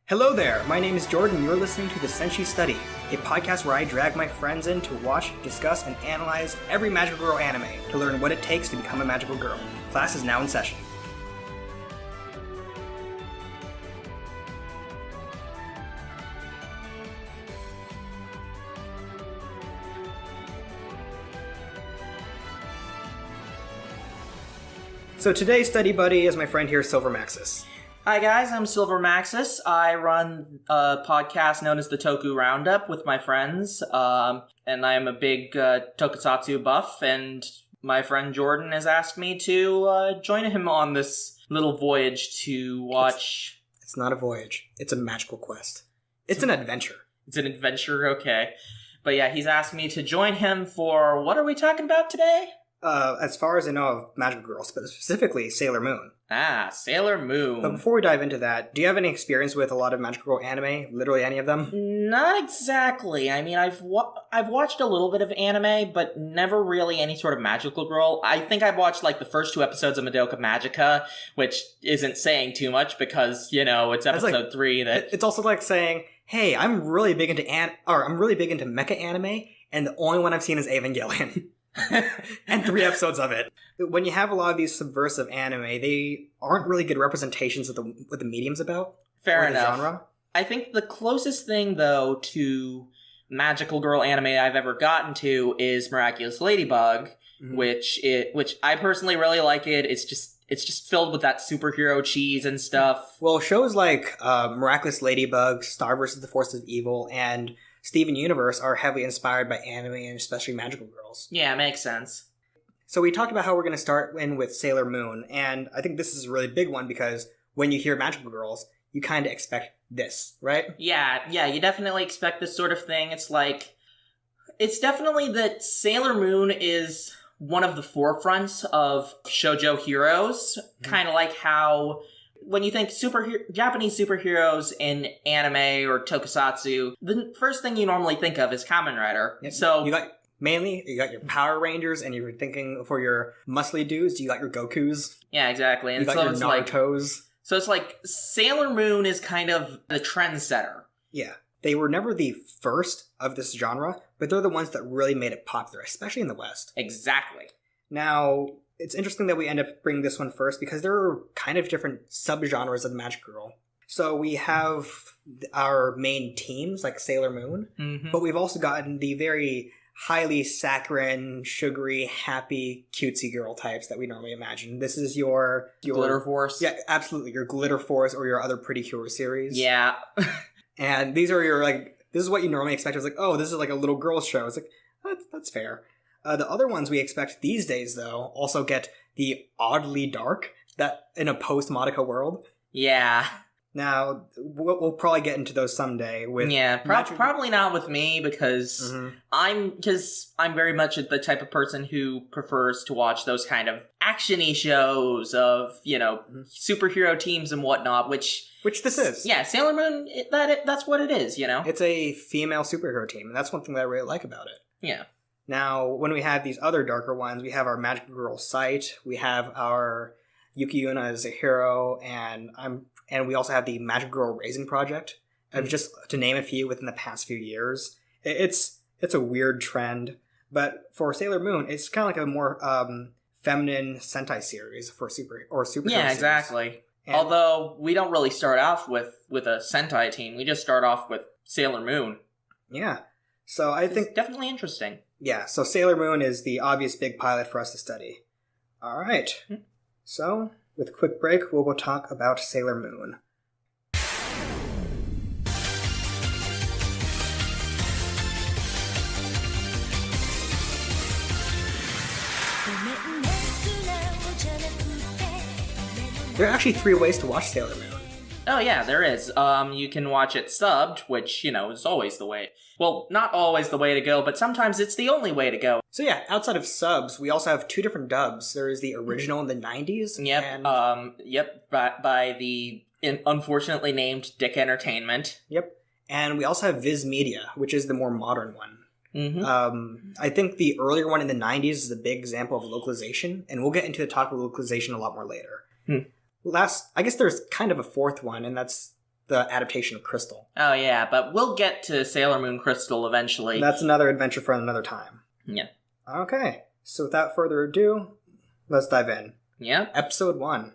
Hello there, my name is Jordan. You're listening to the Senshi Study, a podcast where I drag my friends in to watch, discuss, and analyze every magical girl anime to learn what it takes to become a magical girl. Class is now in session. So today's study buddy is my friend here, Silver Maxis. Hi guys, I'm Silver Maxis. I run a podcast known as the Toku Roundup with my friends, and I am a big tokusatsu buff, and my friend Jordan has asked me to join him on this little voyage to watch... It's not a voyage, it's a magical quest. It's an adventure. It's an adventure, okay. But yeah, he's asked me to join him for... What are we talking about today? As far as I know of magical girls, but specifically Sailor Moon. Ah, Sailor Moon. But before we dive into that, do you have any experience with a lot of magical girl anime? Literally any of them? Not exactly. I mean, I've watched a little bit of anime, but never really any sort of magical girl. I think I've watched like the first 2 episodes of Madoka Magica, which isn't saying too much because, you know, it's episode 3 that... It's also like saying, hey, I'm really big into mecha anime, and the only one I've seen is Evangelion. And 3 episodes of it. When you have a lot of these subversive anime, they aren't really good representations of what the medium's about. Fair enough. Genre. I think the closest thing, though, to magical girl anime I've ever gotten to is Miraculous Ladybug, which I personally really like it. It's just filled with that superhero cheese and stuff. Well, shows like Miraculous Ladybug, Star vs. the Forces of Evil, and Steven Universe are heavily inspired by anime and especially magical girls. Yeah, makes sense. So we talked about how we're going to start in with Sailor Moon, and I think this is a really big one because when you hear magical girls, you kind of expect this, right? Yeah, you definitely expect this sort of thing. It's definitely that Sailor Moon is one of the forefronts of shoujo heroes, kind of like how... When you think Japanese superheroes in anime or tokusatsu, the first thing you normally think of is Kamen Rider. Yep. So you got your Power Rangers, and you're thinking for your muscly dudes, you got your Gokus. Yeah, exactly. And you got your Narutos. So it's like Sailor Moon is kind of the trendsetter. Yeah. They were never the first of this genre, but they're the ones that really made it popular, especially in the West. Exactly. Now, it's interesting that we end up bringing this one first because there are kind of different subgenres of the Magic Girl. So we have our main teams like Sailor Moon, but we've also gotten the very highly saccharine, sugary, happy, cutesy girl types that we normally imagine. This is your Glitter Force. Yeah, absolutely. Your Glitter Force or your other Pretty Cure series. Yeah. And these are your, this is what you normally expect. It's like, oh, this is like a little girl show. It's like, that's fair. The other ones we expect these days, though, also get the oddly dark that in a post-Madoka world. Yeah. Now, we'll probably get into those someday. Probably not with me because I'm very much the type of person who prefers to watch those kind of action-y shows of, superhero teams and whatnot, which this is. Yeah, Sailor Moon, that's what it is, It's a female superhero team, and that's one thing that I really like about it. Yeah. Now, when we have these other darker ones, we have our Magical Girl Sight, we have our Yuki Yuna as a hero, and we also have the Magical Girl Raising Project. Just to name a few within the past few years. It's a weird trend, but for Sailor Moon, it's kind of like a more feminine Sentai series for superhero Yeah, exactly. Series. Although we don't really start off with a Sentai team, we just start off with Sailor Moon. Yeah. So I think... It's definitely interesting. Yeah, so Sailor Moon is the obvious big pilot for us to study. All right. So, with a quick break, we'll go talk about Sailor Moon. There are actually 3 ways to watch Sailor Moon. Oh yeah, there is. You can watch it subbed, which, is always the way. Well, not always the way to go, but sometimes it's the only way to go. So yeah, outside of subs, we also have 2 different dubs. There is the original in the 90s. Yep, by the unfortunately named Dick Entertainment. Yep. And we also have Viz Media, which is the more modern one. I think the earlier one in the 90s is a big example of localization, and we'll get into the topic of localization a lot more later. I guess there's kind of a 4th one, and that's the adaptation of Crystal. Oh, yeah, but we'll get to Sailor Moon Crystal eventually. That's another adventure for another time. Yeah. Okay, so without further ado, let's dive in. Yeah. Episode 1.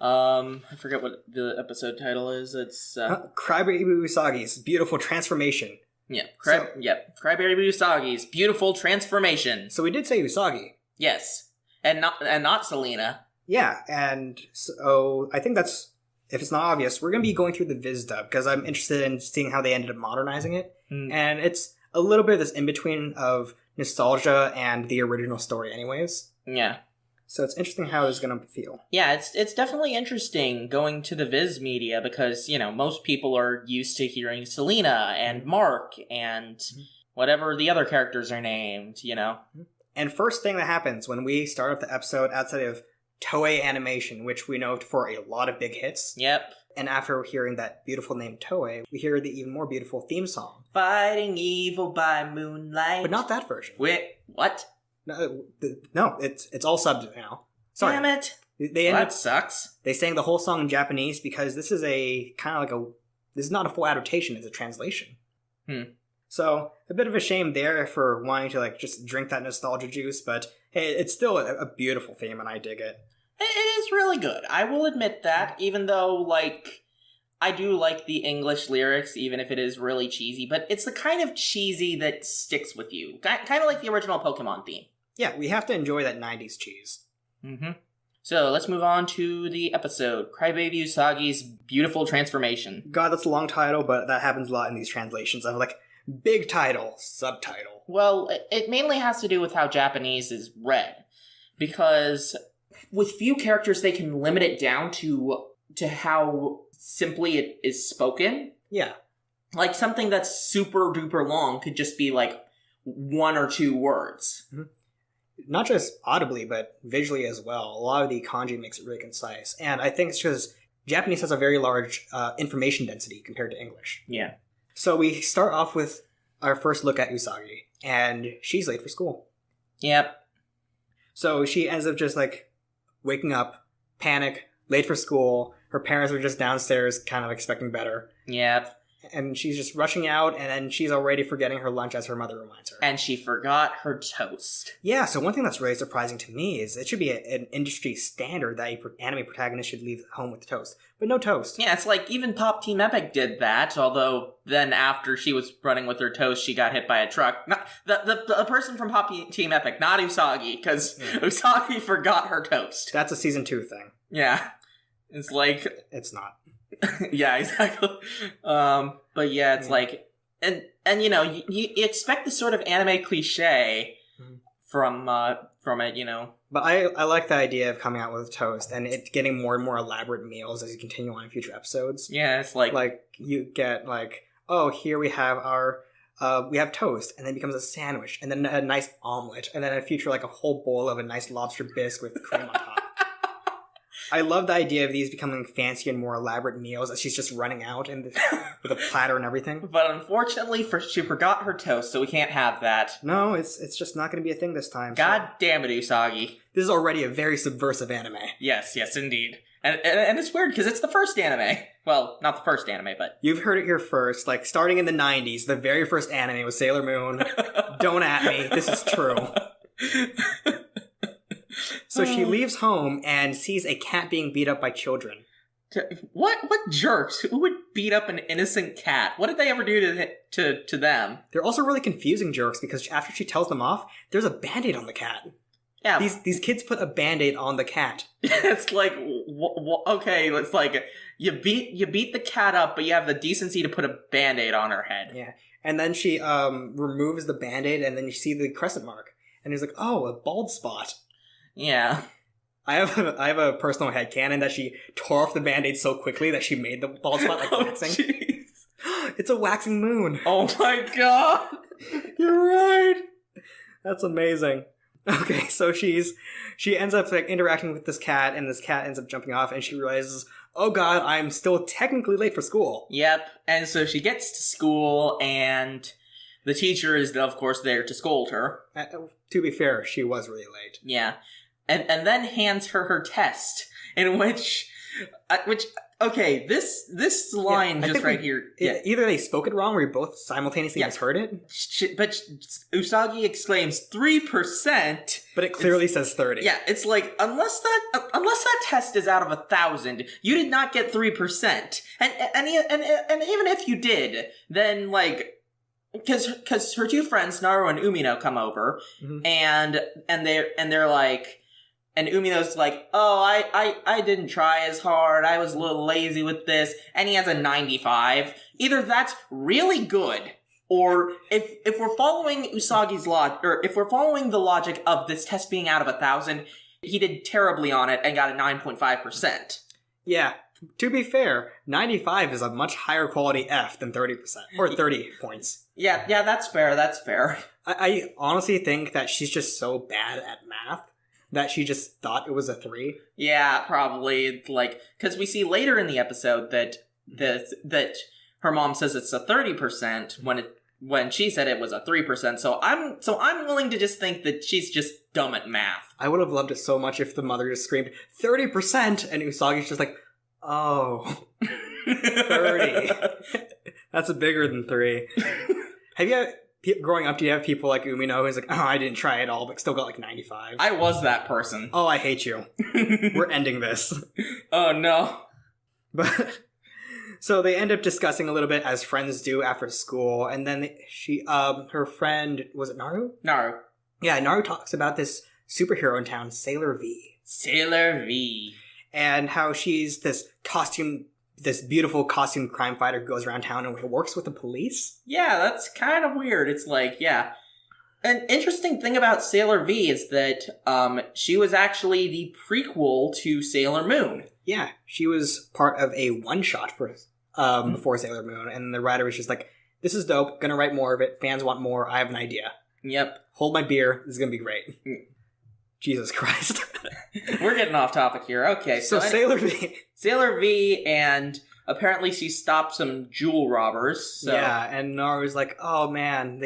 I forget what the episode title is. It's Crybaby Usagi's Beautiful Transformation. Yeah. Crybaby Usagi's Beautiful Transformation. So we did say Usagi. Yes. And not Selena. Yeah, and so I think that's, if it's not obvious, we're going to be going through the Viz dub because I'm interested in seeing how they ended up modernizing it. And it's a little bit of this in-between of nostalgia and the original story anyways. Yeah. So it's interesting how it's going to feel. Yeah, it's definitely interesting going to the Viz media because, most people are used to hearing Selena and Mark and whatever the other characters are named, And first thing that happens when we start up the episode outside of Toei Animation, which we know for a lot of big hits. Yep. And after hearing that beautiful name Toei, we hear the even more beautiful theme song. Fighting evil by moonlight. But not that version. Wait, what? No, it's all subbed now. Sorry. Damn it. That sucks. They sang the whole song in Japanese because this is this is not a full adaptation, it's a translation. So, a bit of a shame there for wanting to just drink that nostalgia juice, but hey, it's still a beautiful theme and I dig it. It is really good. I will admit that, even though, I do like the English lyrics, even if it is really cheesy, but it's the kind of cheesy that sticks with you. Kind of like the original Pokemon theme. Yeah, we have to enjoy that 90s cheese. So, let's move on to the episode, Crybaby Usagi's Beautiful Transformation. God, that's a long title, but that happens a lot in these translations of, big title, subtitle. Well, it mainly has to do with how Japanese is read. Because with few characters, they can limit it down to how simply it is spoken. Yeah. Something that's super duper long could just be, 1 or 2 words. Not just audibly, but visually as well. A lot of the kanji makes it really concise. And I think it's because Japanese has a very large information density compared to English. Yeah. So we start off with our first look at Usagi, and she's late for school. Yep. So she ends up just waking up, panic, late for school. Her parents are just downstairs kind of expecting better. Yep. And she's just rushing out, and then she's already forgetting her lunch as her mother reminds her. And she forgot her toast. Yeah, so one thing that's really surprising to me is it should be an industry standard that an anime protagonist should leave home with toast. But no toast. Yeah, it's even Pop Team Epic did that, although then after she was running with her toast, she got hit by a truck. Not, the person from Pop Team Epic, not Usagi, because Usagi forgot her toast. That's a season 2 thing. Yeah. It's It's not. Yeah, exactly. But yeah, it's and you expect this sort of anime cliche from it, But I like the idea of coming out with toast and it getting more and more elaborate meals as you continue on in future episodes. Yeah, it's you get oh, here we have we have toast, and then it becomes a sandwich, and then a nice omelet, and then in the future a whole bowl of a nice lobster bisque with cream on top. I love the idea of these becoming fancy and more elaborate meals as she's just running out with a platter and everything. But unfortunately, she forgot her toast, so we can't have that. No, it's just not going to be a thing this time. God damn it, Usagi. This is already a very subversive anime. Yes, indeed. And it's weird, because it's the first anime. Well, not the first anime, but... You've heard it here first. Starting in the 90s, the very first anime was Sailor Moon. Don't at me. This is true. So she leaves home and sees a cat being beat up by children. What jerks? Who would beat up an innocent cat? What did they ever do to them? They're also really confusing jerks because after she tells them off, there's a Band-Aid on the cat. Yeah. These kids put a Band-Aid on the cat. It's okay, it's you beat the cat up, but you have the decency to put a Band-Aid on her head. Yeah. And then she removes the Band-Aid and then you see the crescent mark. And he's oh, a bald spot. Yeah. I have a personal headcanon that she tore off the Band-Aid so quickly that she made the bald spot waxing. Jeez. It's a waxing moon. Oh my god. You're right. That's amazing. Okay, so she ends up interacting with this cat, and this cat ends up jumping off, and she realizes, oh god, I'm still technically late for school. Yep, and so she gets to school, and the teacher is, of course, there to scold her. To be fair, she was really late. Yeah. And then hands her test, in which Okay, this line just right here. Yeah. Either they spoke it wrong or we both simultaneously misheard it. But Usagi exclaims 3%. But it clearly says 30. Yeah, it's like, unless that test is out of 1,000, you did not get 3%. And even if you did, then like, because her two friends, Naru and Umino, come over, and they're like, and Umino's like, oh, I didn't try as hard, I was a little lazy with this, and he has a 95. Either that's really good, or if we're following Usagi's or if we're following the logic of this test being out of 1,000, he did terribly on it and got a 9.5%. Yeah, to be fair, 95 is a much higher quality F than 30%, or 30 points. Yeah, that's fair. I honestly think that she's just so bad at math that she just thought it was a 3. Yeah, probably, like, because we see later in the episode that her mom says it's a 30% when she said it was a 3%. So I'm willing to just think that she's just dumb at math. I would have loved it so much if the mother just screamed 30% and Usagi's just like, oh, 30. That's bigger than 3. Have you growing up, do you have people like Umino who's like, oh, I didn't try at all, but still got like 95? I was that person. Oh, I hate you. We're ending this. Oh, no. But so they end up discussing a little bit as friends do after school, and then her friend, was it Naru? Naru. Yeah, Naru talks about this superhero in town, Sailor V. Sailor V. And how she's this beautiful costume crime fighter who goes around town and works with the police. Yeah, that's kind of weird. It's like, yeah. An interesting thing about Sailor V is that she was actually the prequel to Sailor Moon. Yeah, she was part of a one-shot before Sailor Moon, and the writer was just like, this is dope, gonna write more of it, fans want more, I have an idea. Yep. Hold my beer, this is gonna be great. Jesus Christ. We're getting off topic here. Okay, so Sailor V. Sailor V, and apparently she stopped some jewel robbers. So. Yeah, and Naru's like, oh man,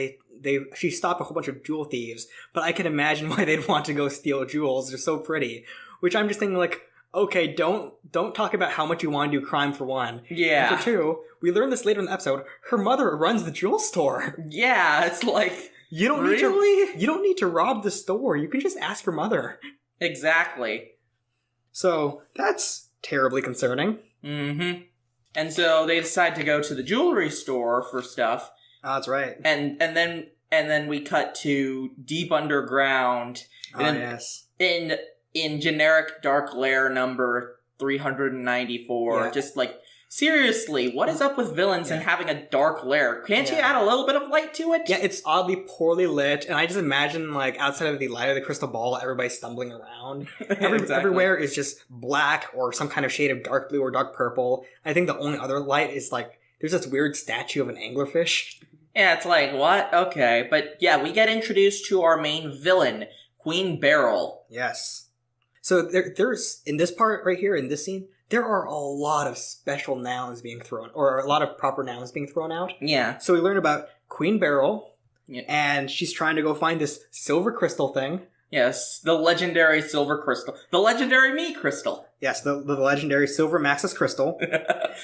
she stopped a whole bunch of jewel thieves, but I can imagine why they'd want to go steal jewels. They're so pretty. Which I'm just thinking like, okay, don't talk about how much you want to do crime for one. Yeah. And for two, we learned this later in the episode, her mother runs the jewel store. Yeah, it's like, you don't need to rob the store. You can just ask your mother. Exactly. So that's terribly concerning. Mm-hmm. And so they decide to go to the jewelry store for stuff. Oh, that's right. And then we cut to deep underground. Oh, yes. In generic dark lair number 394. Yeah. Just like, seriously, what is up with villains and having a dark lair? Can't you add a little bit of light to it? Yeah, it's oddly poorly lit, and I just imagine, like, outside of the light of the crystal ball, everybody stumbling around. Exactly. Everywhere is just black or some kind of shade of dark blue or dark purple. I think the only other light is, like, there's this weird statue of an anglerfish. Yeah, it's like, what? Okay. But yeah, we get introduced to our main villain, Queen Beryl. Yes. So there's, in this part right here, in this scene, there are a lot of special nouns being thrown, or a lot of proper nouns being thrown out. Yeah. So we learn about Queen Beryl, and she's trying to go find this silver crystal thing. Yes, the legendary silver crystal. The legendary me crystal. Yes, the legendary silver Maxis crystal.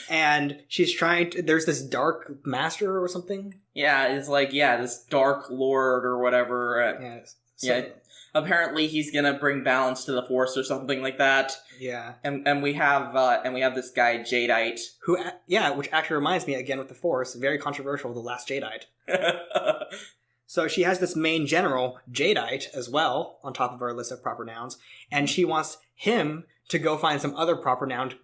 And she's there's this dark master or something. Yeah, it's like, this dark lord or whatever. Yes. Yeah. Apparently he's gonna bring balance to the Force or something like that. Yeah. And we have this guy, Jadeite. Which actually reminds me, again with the Force, very controversial, the last Jadeite. So she has this main general, Jadeite, as well, on top of our list of proper nouns, and she wants him to go find some other proper noun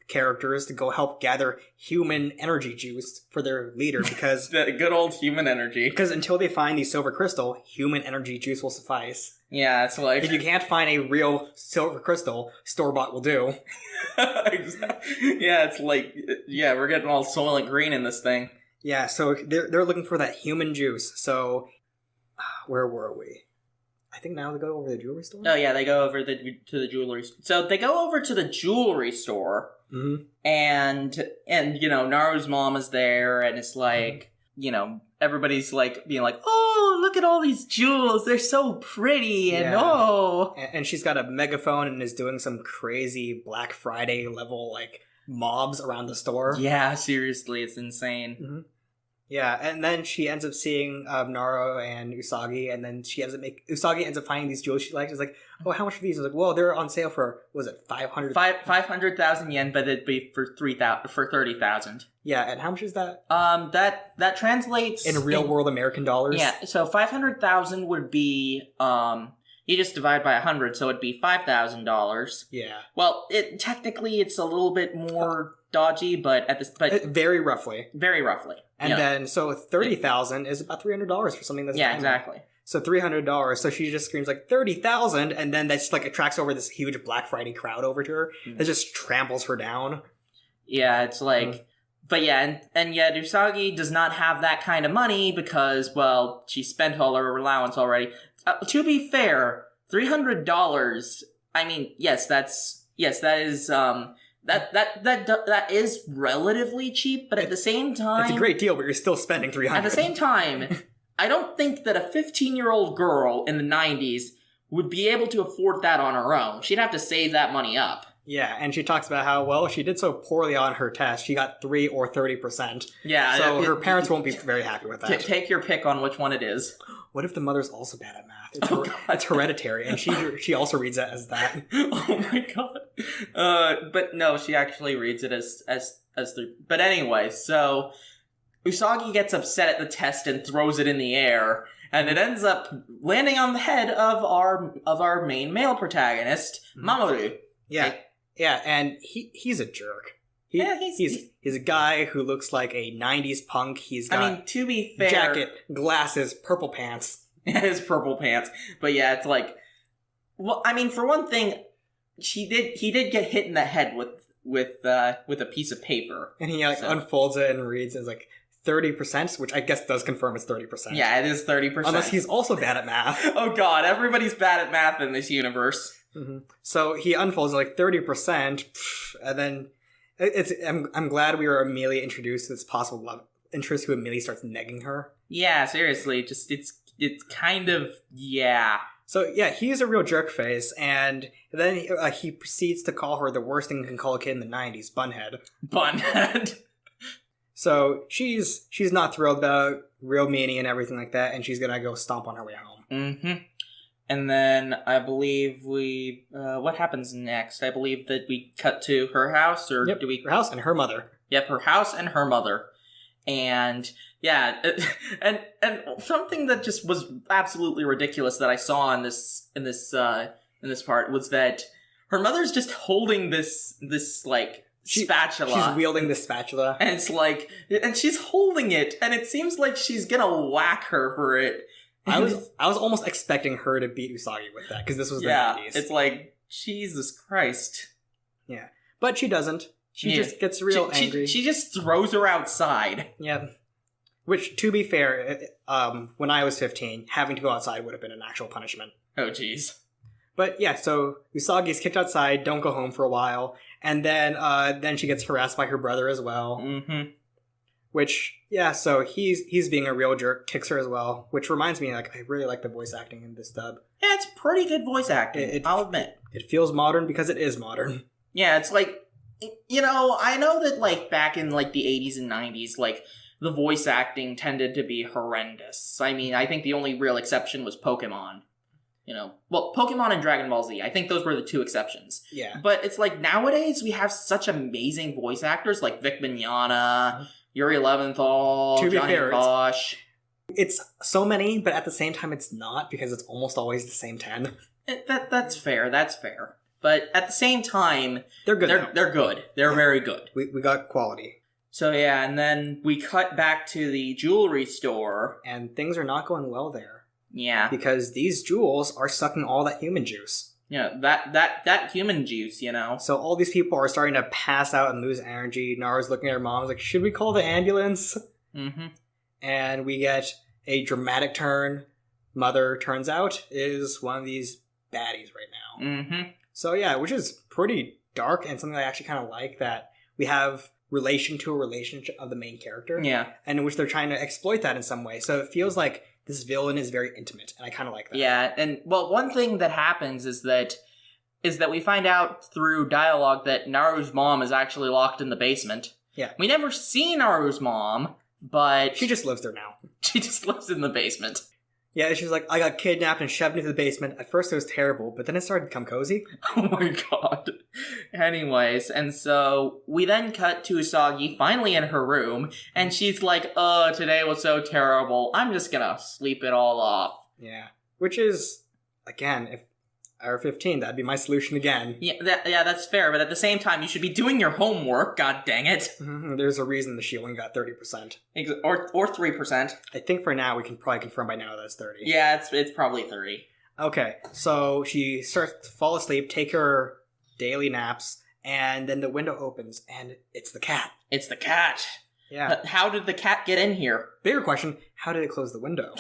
characters to go help gather human energy juice for their leader, because good old human energy. Because until they find the silver crystal, human energy juice will suffice. Yeah, it's like, if you can't find a real silver crystal, store-bought will do. Yeah, it's like, we're getting all Soylent Green in this thing. Yeah, so they're looking for that human juice. So where were we? I think now they go over to the jewelry store. Oh yeah, they go over to the jewelry. So they go over to the jewelry store. Mm-hmm. And Naru's mom is there, and it's like, everybody's like being like, oh, look at all these jewels, they're so pretty, and and she's got a megaphone and is doing some crazy Black Friday level, like, mobs around the store. Yeah, seriously, it's insane. Mm-hmm. Yeah, and then she ends up seeing Naro and Usagi, and then Usagi ends up finding these jewels she likes. It's like, oh, how much are these? I was like, well, they're on sale for, what was it, 500? 500,000 yen, but it'd be for 30,000. Yeah, and how much is that? That translates in real world American dollars. Yeah, so 500,000 would be you just divide by 100, so it'd be $5,000. Yeah. Well, technically it's a little bit more dodgy, but very roughly. Very roughly. And then so 30,000 is about $300 for something that's exactly. So $300. So she just screams like 30,000, and then that's like attracts over this huge Black Friday crowd over to her that just tramples her down. Yeah, it's like, but yeah, and yet Usagi does not have that kind of money because, well, she spent all her allowance already. To be fair, $300. I mean, that is that is relatively cheap, but at the same time, it's a great deal. But you're still spending $300. At the same time, I don't think that a 15-year-old girl in the 90s would be able to afford that on her own. She'd have to save that money up. Yeah, and she talks about how, well, she did so poorly on her test. She got 3 or 30%. Yeah. So her parents won't be very happy with that. Take your pick on which one it is. What if the mother's also bad at math? It's hereditary, and she also reads it as that. Oh my god. But no, she actually reads it as the... But anyway, so Usagi gets upset at the test and throws it in the air, and it ends up landing on the head of our main male protagonist, Mamoru. Yeah. Yeah, and he's a jerk. He's a guy who looks like a 90s punk. He's got to be fair, jacket, glasses, purple pants. His purple pants. But yeah, it's like, well, I mean, for one thing, he did get hit in the head with a piece of paper. And he unfolds it and reads, it's like 30%, which I guess does confirm it's 30%. Yeah, it is 30%. Unless he's also bad at math. Oh god, everybody's bad at math in this universe. Mm-hmm. So he unfolds like 30%, and then I'm glad we were immediately introduced to this possible love interest who immediately starts negging her. Yeah, seriously, just it's kind of, yeah. So yeah, he's a real jerk face, and then he proceeds to call her the worst thing you can call a kid in the 90s, bunhead. Bunhead. So she's not thrilled about real meaning and everything like that, and she's gonna go stomp on her way home. Mm-hmm. And then I believe what happens next? I believe that we cut to her house, or yep, do we? Her house and her mother. Yep, her house and her mother. And yeah, and something that just was absolutely ridiculous that I saw in this part was that her mother's just holding this like spatula. She's wielding the spatula, and it's like, and she's holding it, and it seems like she's gonna whack her for it. I was almost expecting her to beat Usagi with that, because this was the 90s. It's like, Jesus Christ. Yeah. But she doesn't. She just gets real angry. She just throws her outside. Yeah. Which, to be fair, when I was 15, having to go outside would have been an actual punishment. Oh, jeez. But yeah, so Usagi's kicked outside, don't go home for a while, and then she gets harassed by her brother as well. Mm-hmm. Which, yeah, so he's being a real jerk, kicks her as well, which reminds me, like, I really like the voice acting in this dub. Yeah, it's pretty good voice acting, I'll admit. It feels modern because it is modern. Yeah, it's like, you know, I know that, like, back in, like, the 80s and 90s, like, the voice acting tended to be horrendous. I mean, I think the only real exception was Pokemon. You know, well, Pokemon and Dragon Ball Z, I think those were the two exceptions. Yeah. But it's like, nowadays, we have such amazing voice actors, like Vic Mignogna, Yuri Leventhal, Johnny Bosch. It's so many, but at the same time, it's not, because it's almost always the same 10. That's fair. But at the same time, they're good. They're good. They're very good. We got quality. So yeah, and then we cut back to the jewelry store, and things are not going well there. Yeah, because these jewels are sucking all that human juice. Yeah, that human juice, you know. So all these people are starting to pass out and lose energy. Nara's looking at her mom, like, should we call the ambulance? Mm-hmm. And we get a dramatic turn. Mother, turns out, is one of these baddies right now. Mm-hmm. So yeah, which is pretty dark and something I actually kind of like, that we have relation to a relationship of the main character. Yeah. And in which they're trying to exploit that in some way. So it feels like this villain is very intimate, and I kind of like that. Yeah, and, well, one thing that happens is that is that we find out through dialogue that Naru's mom is actually locked in the basement. Yeah. We never see Naru's mom, but... She just lives there now. She just lives in the basement. Yeah, she's like, I got kidnapped and shoved into the basement. At first it was terrible, but then it started to become cozy. Oh my god. Anyways, and so we then cut to Usagi finally in her room, and she's like, oh, today was so terrible. I'm just gonna sleep it all off. Yeah. Which is, again, if I were 15, that'd be my solution again. Yeah, that's fair, but at the same time, you should be doing your homework, god dang it. Mm-hmm. There's a reason that she only got 30%. Or 3%. I think for now, we can probably confirm by now that it's 30. Yeah, it's probably 30. Okay, so she starts to fall asleep, take her daily naps, and then the window opens, and it's the cat. It's the cat. Yeah. How did the cat get in here? Bigger question, how did it close the window?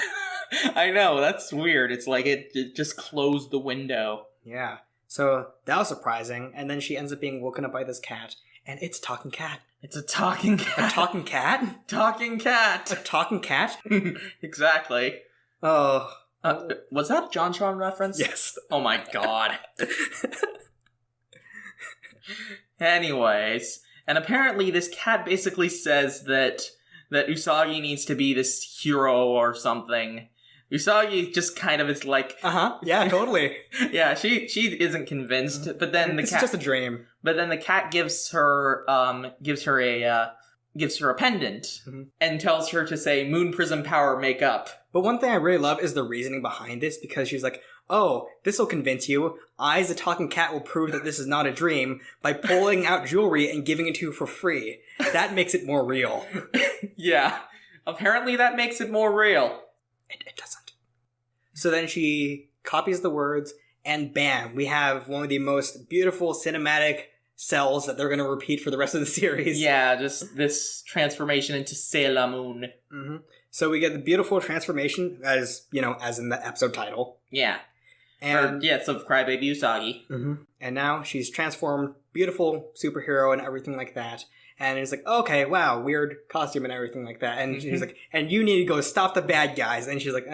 I know, that's weird. It's like it just closed the window. Yeah. So that was surprising, and then she ends up being woken up by this cat, and it's a talking cat. It's a talking cat. A talking cat? Talking cat. A talking cat? Exactly. Oh. Was that a JonTron reference? Yes. Oh my god. Anyways, and apparently this cat basically says that Usagi needs to be this hero or something. Usagi just kind of is like... Uh-huh, yeah, totally. Yeah, she isn't convinced, but then the cat... It's just a dream. But then the cat gives her a pendant and tells her to say, Moon Prism Power, make up. But one thing I really love is the reasoning behind this, because she's like, oh, this will convince you. I, as a talking cat, will prove that this is not a dream by pulling out jewelry and giving it to you for free. That makes it more real. Yeah. Apparently that makes it more real. It doesn't. So then she copies the words, and bam, we have one of the most beautiful cinematic cells that they're going to repeat for the rest of the series. Yeah, just this transformation into Sailor Moon. Mm-hmm. So we get the beautiful transformation, as in the episode title. Yeah. And it's of Crybaby Usagi. Mm-hmm. And now she's transformed, beautiful superhero and everything like that. And it's like, okay, wow, weird costume and everything like that. And she's like, and you need to go stop the bad guys. And she's like,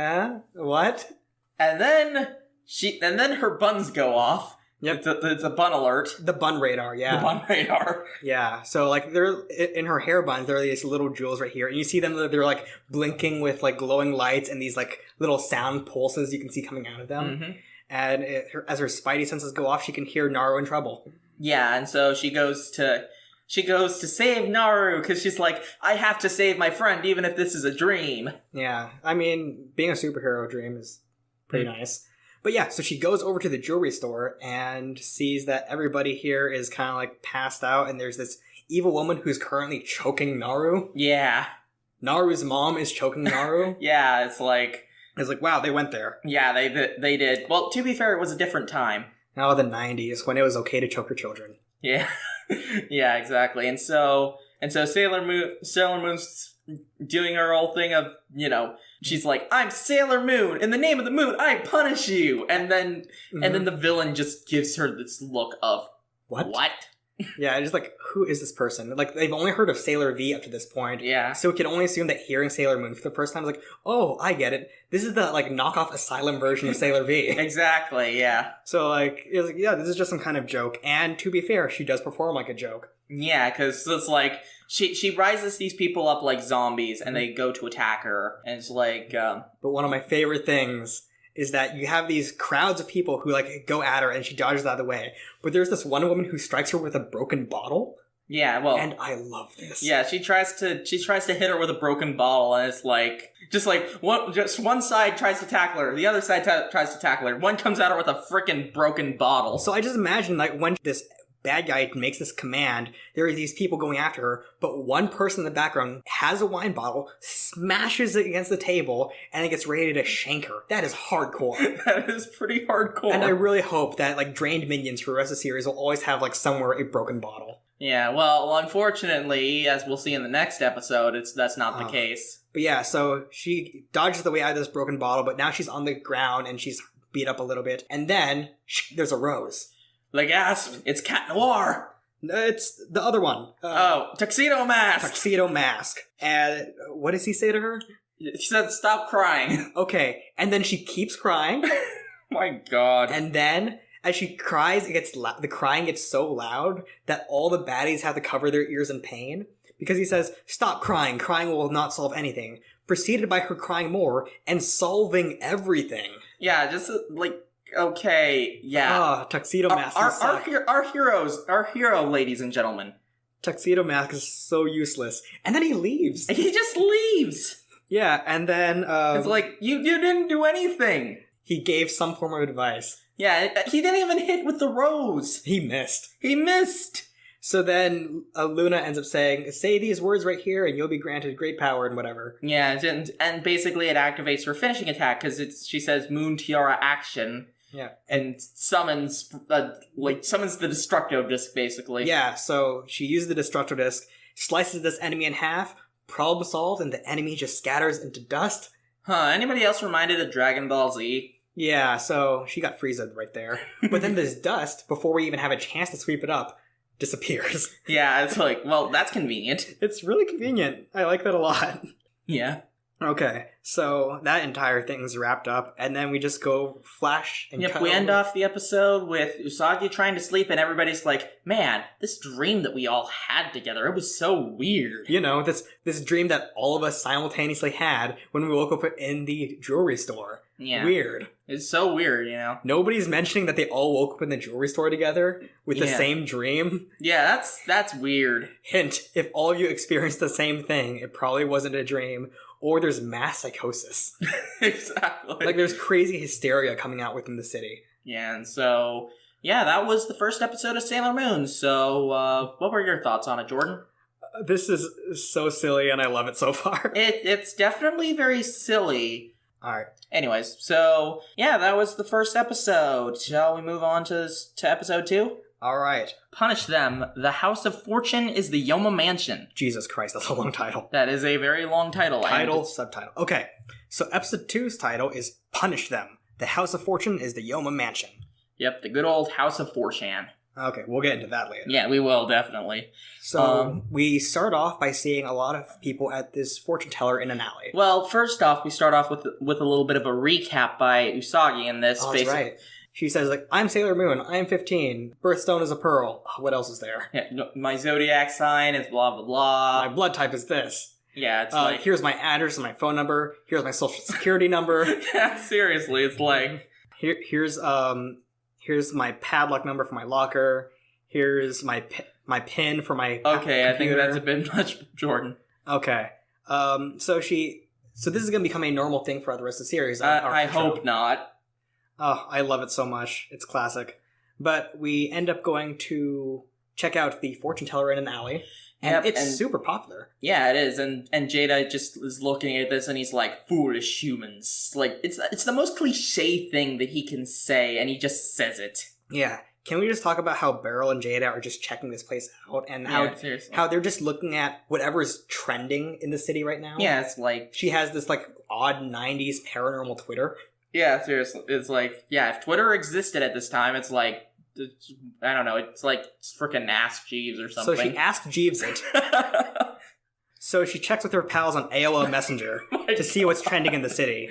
what? And then her buns go off. Yep. It's a bun alert. The bun radar, yeah. The bun radar. Yeah. So, like, they're in her hair buns, there are these little jewels right here. And you see them, they're, like, blinking with, like, glowing lights and these, like, little sound pulses you can see coming out of them. Mm-hmm. And as her spidey senses go off, she can hear Naru in trouble. Yeah, and so she goes to save Naru, because she's like, I have to save my friend, even if this is a dream. Yeah. I mean, being a superhero dream is pretty nice. But yeah, so she goes over to the jewelry store and sees that everybody here is kind of like passed out, and there's this evil woman who's currently choking Naru. Yeah. Naru's mom is choking Naru. Yeah, it's like, wow, they went there. Yeah, they did. Well, to be fair, it was a different time. Now the 90s, when it was okay to choke your children. Yeah. Yeah, exactly. And so Sailor Moon's doing her whole thing of, she's like, I'm Sailor Moon. In the name of the moon, I punish you. And then the villain just gives her this look of, what? Yeah, just like, who is this person? Like, they've only heard of Sailor V up to this point. Yeah. So we can only assume that hearing Sailor Moon for the first time is like, oh, I get it. This is the, like, knockoff Asylum version of Sailor V. Exactly, yeah. So, like, it was like, yeah, this is just some kind of joke. And to be fair, she does perform like a joke. Yeah, because it's like, she rises these people up like zombies, and they go to attack her. And it's like, But one of my favorite things is that you have these crowds of people who, like, go at her, and she dodges out of the way. But there's this one woman who strikes her with a broken bottle. Yeah, well... And I love this. Yeah, she tries to hit her with a broken bottle, and it's like... Just one side tries to tackle her, the other side tries to tackle her. One comes at her with a frickin' broken bottle. So I just imagine, like, when this bad guy makes this command, there are these people going after her, but one person in the background has a wine bottle, smashes it against the table, and it gets ready to shank her. That is hardcore. That is pretty hardcore. And I really hope that, like, drained minions for the rest of the series will always have, like, somewhere a broken bottle. Yeah, well, unfortunately, as we'll see in the next episode, that's not the case. But yeah, so she dodges the way out of this broken bottle, but now she's on the ground and she's beat up a little bit. And then there's a rose. Le Gasp, it's Cat Noir. It's the other one. Tuxedo Mask. Tuxedo Mask. And what does he say to her? He said, stop crying. Okay, and then she keeps crying. My God. And then, As she cries, the crying gets so loud that all the baddies have to cover their ears in pain. Because he says, "Stop crying. Crying will not solve anything." Preceded by her crying more and solving everything. Yeah, just okay, yeah. Ah, Tuxedo Mask. Our hero, ladies and gentlemen. Tuxedo Mask is so useless. And then he leaves. He just leaves. Yeah, and then... it's like, you didn't do anything. He gave some form of advice. Yeah, he didn't even hit with the rose. He missed. So then Luna ends up saying, "Say these words right here and you'll be granted great power," and whatever. Yeah, and basically it activates her finishing attack because she says Moon Tiara action. Yeah. And summons the Destructo Disc, basically. Yeah, so she uses the Destructo Disc, slices this enemy in half, problem solved, and the enemy just scatters into dust. Huh, anybody else reminded of Dragon Ball Z? Yeah, so she got Frieza right there. But then this dust, before we even have a chance to sweep it up, disappears. Yeah, it's like, well, that's convenient. It's really convenient. I like that a lot. Yeah. Okay, so that entire thing's wrapped up, and then we just go flash and Yep, we end off the episode with Usagi trying to sleep, and everybody's like, "Man, this dream that we all had together, it was so weird." You know, this dream that all of us simultaneously had when we woke up in the jewelry store. Yeah. Weird. It's so weird, you know? Nobody's mentioning that they all woke up in the jewelry store together with the same dream. Yeah, that's weird. Hint, if all of you experienced the same thing, it probably wasn't a dream. Or there's mass psychosis. Exactly. Like there's crazy hysteria coming out within the city. Yeah, and so, yeah, that was the first episode of Sailor Moon. So, what were your thoughts on it, Jordan? This is so silly and I love it so far. It's definitely very silly. Alright. Anyways, so, yeah, that was the first episode. Shall we move on to episode 2? Alright. Punish them. The House of Fortune is the Yoma Mansion. Jesus Christ, that's a long title. That is a very long title. Subtitle. Okay, so episode 2's title is Punish Them. The House of Fortune is the Yoma Mansion. Yep, the good old House of Fortune. Okay, we'll get into that later. Yeah, we will, definitely. So, we start off by seeing a lot of people at this fortune teller in an alley. Well, first off, we start off with a little bit of a recap by Usagi in this. Oh, that's right. She says, like, "I'm Sailor Moon, I'm 15, birthstone is a pearl." What else is there? Yeah, my zodiac sign is blah, blah, blah. My blood type is this. Yeah, it's like... Here's my address and my phone number. Here's my social security number. Yeah, seriously, it's like... Here's my padlock number for my locker. Here's my pin for my Okay, computer. I think that's a bit much, Jordan. Okay. So this is going to become a normal thing for the rest of the series. I hope not. Oh, I love it so much. It's classic. But we end up going to check out the fortune teller in an alley. And it's super popular. Yeah, it is. And Jada just is looking at this and he's like, "Foolish humans." Like, it's the most cliche thing that he can say, and he just says it. Yeah. Can we just talk about how Beryl and Jada are just checking this place out and how they're just looking at whatever's trending in the city right now? Yeah, it's like... She has this, like, odd 90s paranormal Twitter. Yeah, seriously. It's like, yeah, if Twitter existed at this time, it's like, I don't know, it's like freaking Ask Jeeves or something. So she asked Jeeves it. So she checks with her pals on AOL Messenger to see what's trending in the city.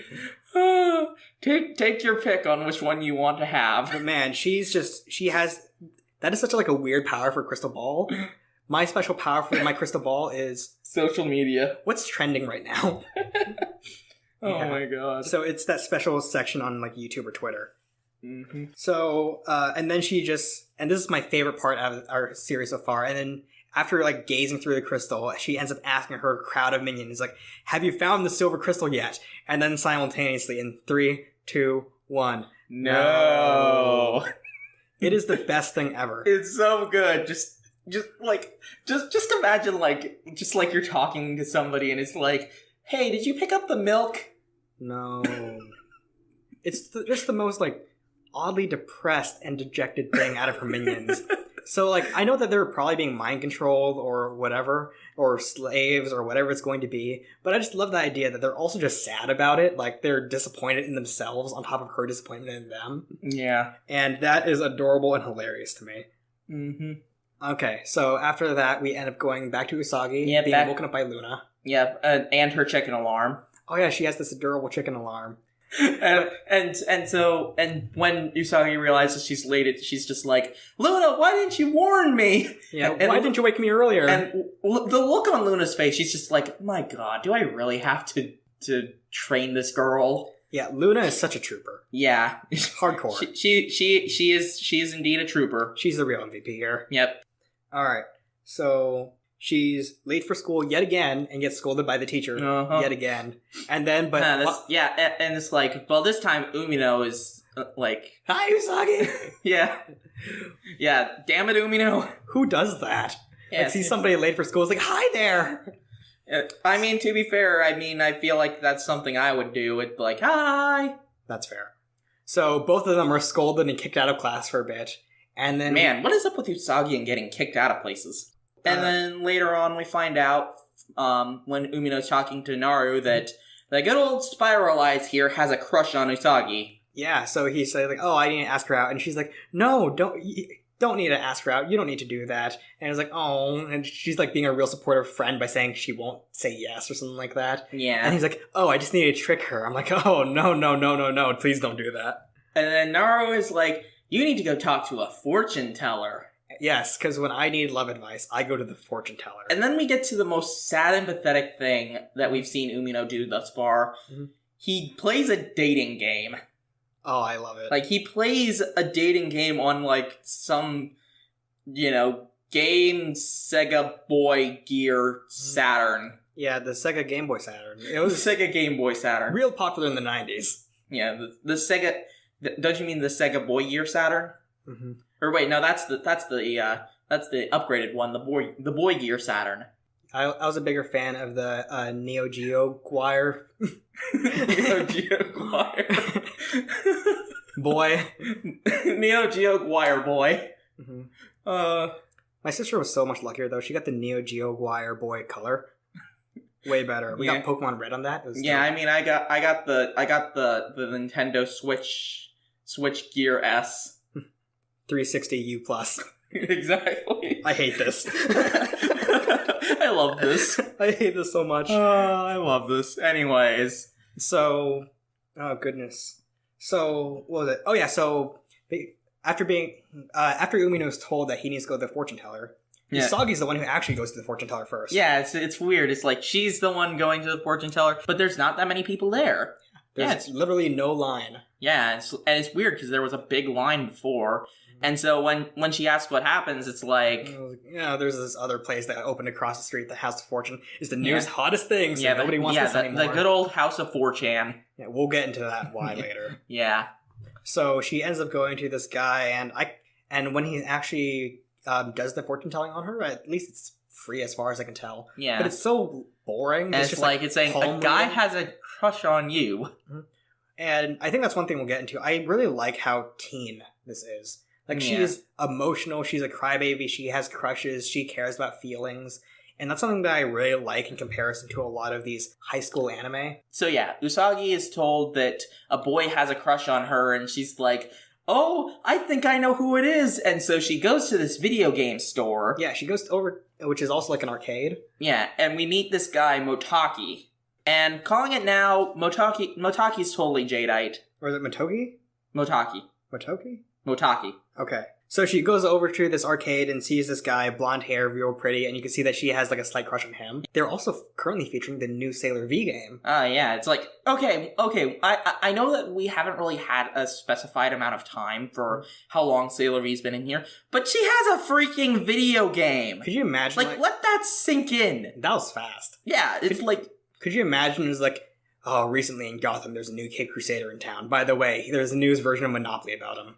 Take your pick on which one you want to have. But man, that is such a weird power for Crystal Ball. My special power for my Crystal Ball is... social media. What's trending right now? Oh my god. So it's that special section on YouTube or Twitter. Mm-hmm. So, and then she just... And this is my favorite part out of our series so far. And then after gazing through the crystal, she ends up asking her crowd of minions, like, "Have you found the silver crystal yet?" And then simultaneously in 3, 2, 1. No. It is the best thing ever. It's so good. Just imagine you're talking to somebody and it's like, "Hey, did you pick up the milk?" No. It's just the most oddly depressed and dejected thing out of her minions. So I know that they're probably being mind controlled or whatever, or slaves or whatever it's going to be, but I just love the idea that they're also just sad about it. They're disappointed in themselves on top of her disappointment in them. Yeah. And that is adorable and hilarious to me. Mm-hmm. Okay, so after that, we end up going back to Usagi, being woken up by Luna. Yep, and her chicken alarm. Oh yeah, she has this adorable chicken alarm. and when Usagi realizes she's late, she's just like, Luna, why didn't you warn me? Yeah, why didn't you wake me earlier? And the look on Luna's face, she's just like, my God, do I really have to train this girl? Yeah, Luna is such a trooper. Yeah, hardcore. She is indeed a trooper. She's the real MVP here. Yep. All right, so she's late for school yet again and gets scolded by the teacher yet again. And then, and it's like, well, this time Umino is like, hi, Usagi! Yeah. Damn it, Umino. Who does that? Yeah. See somebody late for school, it's like, hi there! I mean, to be fair, I feel like that's something I would do. It's like, hi! That's fair. So both of them are scolded and kicked out of class for a bit. And then... Man, what is up with Usagi and getting kicked out of places? And then later on, we find out, when Umino's talking to Naru, that the good old Spiral Eyes here has a crush on Usagi. Yeah, so he said, like, oh, I didn't ask her out. And she's like, no, don't need to ask her out. You don't need to do that. And it's like, oh, and she's like being a real supportive friend by saying she won't say yes or something like that. Yeah. And he's like, oh, I just need to trick her. I'm like, oh, no, please don't do that. And then Naru is like, you need to go talk to a fortune teller. Yes, because when I need love advice, I go to the fortune teller. And then we get to the most sad and pathetic thing that we've seen Umino do thus far. Mm-hmm. He plays a dating game. Oh, I love it. Like, he plays a dating game on, like, some, game Sega Boy Gear Saturn. Yeah, the Sega Game Boy Saturn. It was the Sega Game Boy Saturn. Real popular in the 90s. Yeah, the Sega... Don't you mean the Sega Boy Gear Saturn? Mm-hmm. Or wait, no, that's the upgraded one, the Boy Gear Saturn. I was a bigger fan of the Neo Geo Wire. Neo Geo Wire. Boy. Neo Geo Wire boy. Mm-hmm. My sister was so much luckier though. She got the Neo Geo Wire boy color. Way better. We got Pokemon Red on that. It was dope. I mean, I got the Nintendo Switch Gear S. 360U plus. Exactly. I hate this. I love this. I hate this so much. I love this. Anyways. So, oh goodness. So, what was it? Oh yeah, so after Umino's told that he needs to go to the fortune teller, Usagi's the one who actually goes to the fortune teller first. Yeah, it's weird. It's like she's the one going to the fortune teller, but there's not that many people there. There's literally no line. Yeah, and it's weird because there was a big line before. And so when she asks what happens, it's like... there's this other place that opened across the street, the House of Fortune. Is the newest, hottest thing, so nobody wants this anymore. The good old House of 4chan. Yeah, we'll get into that why later. Yeah. So she ends up going to this guy, and when he actually does the fortune telling on her, at least it's free as far as I can tell. Yeah. But it's so boring. And it's just like it's saying, a guy has a crush on you. Mm-hmm. And I think that's one thing we'll get into. I really like how teen this is. Like, she's emotional, she's a crybaby, she has crushes, she cares about feelings. And that's something that I really like in comparison to a lot of these high school anime. So yeah, Usagi is told that a boy has a crush on her, and she's like, oh, I think I know who it is. And so she goes to this video game store. Yeah, she goes over, which is also like an arcade. Yeah, and we meet this guy, Motaki. And calling it now, Motaki's totally Jadeite. Or is it Motoki? Motaki. Motoki? Motaki. Okay. So she goes over to this arcade and sees this guy, blonde hair, real pretty, and you can see that she has like a slight crush on him. They're also currently featuring the new Sailor V game. Yeah, it's like, okay, I know that we haven't really had a specified amount of time for how long Sailor V's been in here, but she has a freaking video game. Could you imagine? Like let that sink in. That was fast. Yeah, it's Could you imagine it was like, oh, recently in Gotham there's a new Kid Crusader in town. By the way, there's a news version of Monopoly about him.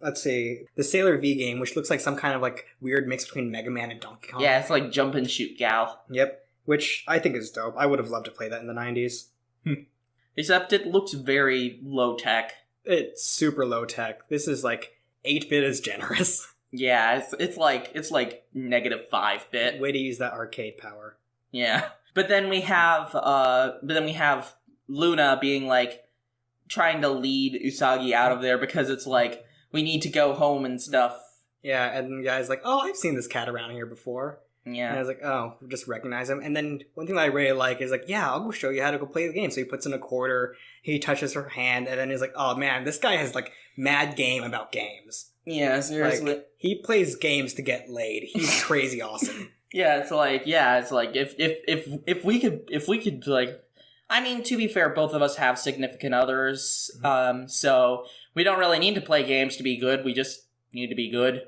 Let's see. The Sailor V game, which looks like some kind of like weird mix between Mega Man and Donkey Kong. Yeah, it's like jump and shoot gal. Yep. Which I think is dope. I would have loved to play that in the 90s. Except it looks very low tech. It's super low tech. This is like 8-bit is generous. Yeah, it's like negative 5-bit. Way to use that arcade power. Yeah. But then we have Luna being like trying to lead Usagi out of there because it's like we need to go home and stuff. Yeah, and the guy's like, "Oh, I've seen this cat around here before." Yeah. And I was like, oh, just recognize him. And then one thing that I really like is like, yeah, I'll go show you how to go play the game. So he puts in a quarter, he touches her hand, and then he's like, oh man, this guy has like mad game about games. Yeah, seriously. Like, he plays games to get laid. He's crazy awesome. It's like if we could like, I mean, to be fair, both of us have significant others, so we don't really need to play games to be good. We just need to be good.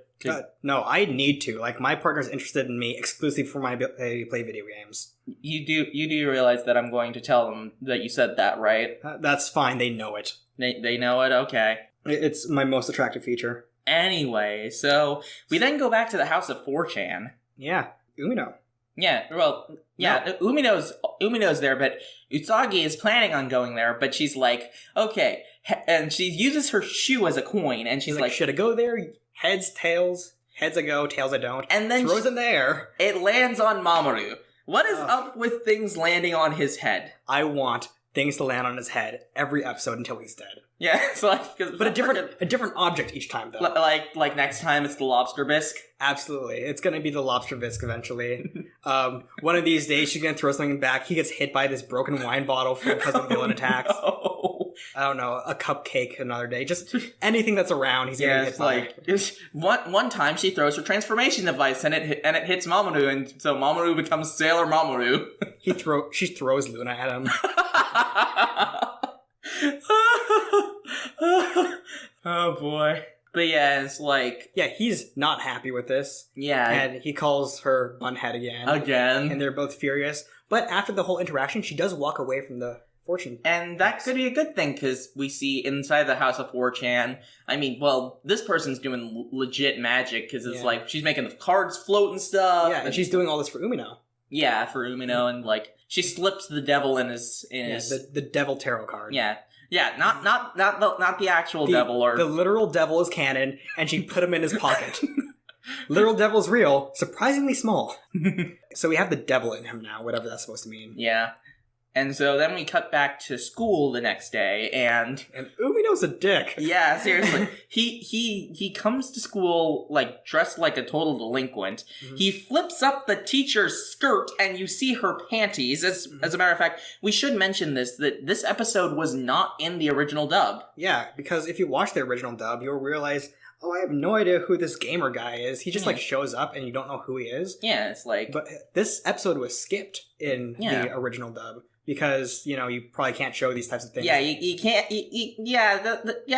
No, I need to. Like, my partner's interested in me exclusively for my ability to play video games. You do realize that I'm going to tell them that you said that, right? That's fine. They know it. They know it? Okay. It's my most attractive feature. Anyway, so we then go back to the House of 4chan. Yeah, Umino. Yeah, well, yeah, no. Umino's there, but Usagi is planning on going there, but she's like, okay, and she uses her shoe as a coin, and she's like, should I go there? Heads, tails, heads I go, tails I don't. And then throws in there. It lands on Mamoru. What is up with things landing on his head? I want things to land on his head every episode until he's dead. Yeah, it's like, but a different object each time though. Like next time it's the lobster bisque. Absolutely, it's gonna be the lobster bisque eventually. One of these days she's gonna throw something back. He gets hit by this broken wine bottle because of villain attacks. No. I don't know, a cupcake another day. Just anything that's around, he's gonna get hit by. One time she throws her transformation device and it hits Mamoru, and so Mamoru becomes Sailor Mamoru. She throws Luna at him. Oh boy. But yeah, it's like... Yeah, he's not happy with this. Yeah. And he calls her bunhead again. And they're both furious. But after the whole interaction, she does walk away from the fortune. And that could be a good thing, because we see inside the House of 4chan, I mean, well, this person's doing legit magic, because it's like, she's making the cards float and stuff. Yeah, and she's doing all this for Umino. Yeah, for Umino, and like, she slips the devil in his... the devil tarot card. Yeah. Yeah, not the actual devil, or... The literal devil is canon, and she put him in his pocket. Literal devil's real, surprisingly small. So we have the devil in him now, whatever that's supposed to mean. Yeah. And so then we cut back to school the next day, and Umino's a dick. Yeah, seriously. he comes to school, like, dressed like a total delinquent. Mm-hmm. He flips up the teacher's skirt, and you see her panties. As a matter of fact, we should mention that this episode was not in the original dub. Yeah, because if you watch the original dub, you'll realize, oh, I have no idea who this gamer guy is. He just, like, shows up, and you don't know who he is. Yeah, it's like... But this episode was skipped in the original dub. Because, you probably can't show these types of things. Yeah, you can't...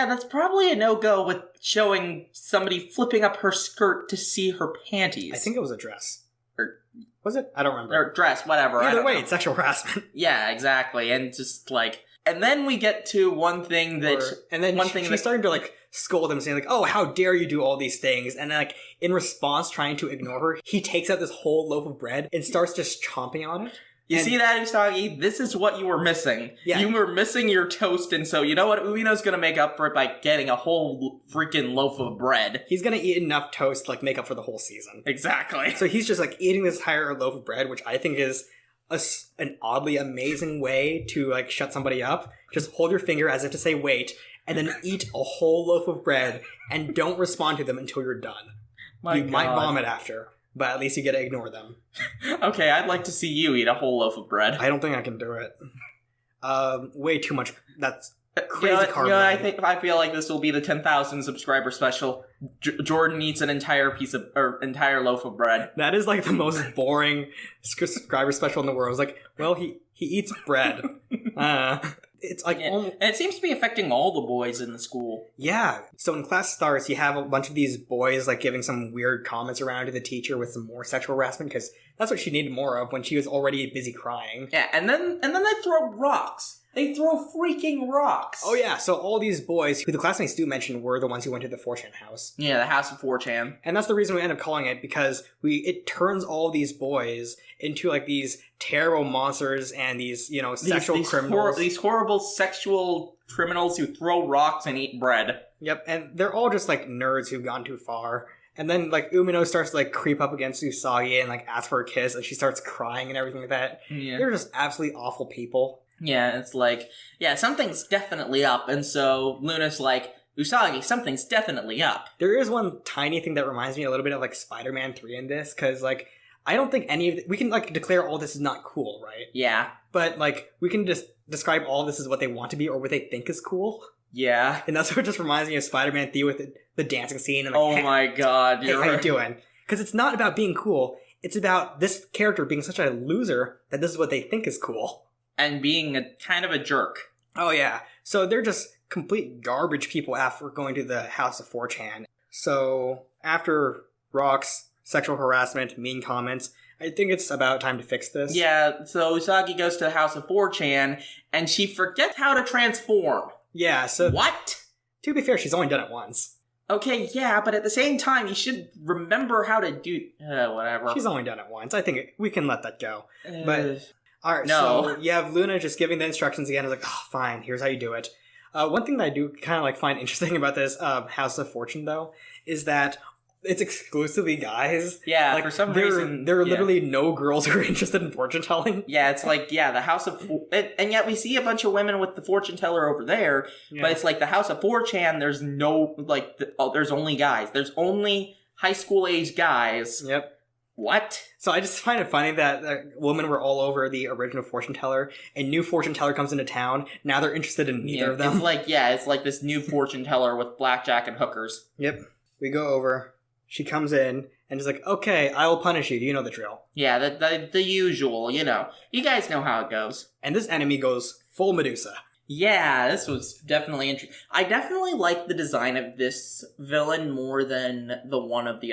that's probably a no-go with showing somebody flipping up her skirt to see her panties. I think it was a dress. Or was it? I don't remember. Or dress, whatever. Either way, it's sexual harassment. Yeah, exactly. And just, like... And then we get to one thing that... She's starting to, like, scold him, saying, like, oh, how dare you do all these things? And then, like, in response, trying to ignore her, he takes out this whole loaf of bread and starts just chomping on it. You see that, Usagi? This is what you were missing. Yeah. You were missing your toast, and so you know what? Umino's gonna make up for it by getting a whole freaking loaf of bread. He's gonna eat enough toast to, like, make up for the whole season. Exactly. So he's just, like, eating this entire loaf of bread, which I think is an oddly amazing way to, like, shut somebody up. Just hold your finger as if to say wait, and then eat a whole loaf of bread, and don't respond to them until you're done. You might vomit after. But at least you get to ignore them. Okay, I'd like to see you eat a whole loaf of bread. I don't think I can do it. Way too much. That's crazy carb. I feel like this will be the 10,000 subscriber special. Jordan eats an entire entire loaf of bread. That is like the most boring subscriber special in the world. It's like, well, he eats bread. It's like, and it seems to be affecting all the boys in the school. Yeah. So when class starts, you have a bunch of these boys like giving some weird comments around to the teacher with some more sexual harassment because that's what she needed more of when she was already busy crying. Yeah, and then they throw rocks. They throw freaking rocks. Oh yeah, so all these boys, who the classmates do mention, were the ones who went to the 4chan house. Yeah, the House of 4chan. And that's the reason we end up calling it, because it turns all these boys into, like, these terrible monsters and these, sexual criminals. These horrible sexual criminals who throw rocks and eat bread. Yep, and they're all just, like, nerds who've gone too far. And then, like, Umino starts to, like, creep up against Usagi and, like, ask for a kiss, and she starts crying and everything like that. Yeah. They're just absolutely awful people. Yeah, it's like, yeah, something's definitely up, and so Luna's like, Usagi, something's definitely up. There is one tiny thing that reminds me a little bit of, like, Spider-Man 3 in this, because, like, I don't think we can, like, declare all this is not cool, right? Yeah. But, like, we can just describe all this as what they want to be or what they think is cool. Yeah. And that's what just reminds me of Spider-Man 3 with the dancing scene. And like, Oh my god, hey, how you doing? Because it's not about being cool. It's about this character being such a loser that this is what they think is cool. And being kind of a jerk. Oh, yeah. So they're just complete garbage people after going to the House of 4chan. So after Rock's sexual harassment, mean comments, I think it's about time to fix this. Yeah, so Usagi goes to the House of 4chan, and she forgets how to transform. Yeah, so... What? To be fair, she's only done it once. Okay, yeah, but at the same time, you should remember how to do... whatever. She's only done it once. I think we can let that go. But, alright, no. So you have Luna just giving the instructions again. It's like, oh, fine, here's how you do it. One thing that I do kind of like find interesting about this House of Fortune, though, is that it's exclusively guys. Yeah, like, for some reason... There are literally no girls who are interested in fortune telling. Yeah, it's like, the House of... And yet we see a bunch of women with the fortune teller over there, but it's like the House of 4chan, there's no, like, there's only guys. There's only high school age guys. Yep. What? So I just find it funny that women were all over the original fortune teller, and new fortune teller comes into town. Now they're interested in neither of them. It's like this new fortune teller with blackjack and hookers. Yep. We go over. She comes in and is like, okay, I will punish you. You know the drill. Yeah, the usual, you know. You guys know how it goes. And this enemy goes full Medusa. Yeah, this was definitely interesting. I definitely like the design of this villain more than the one of the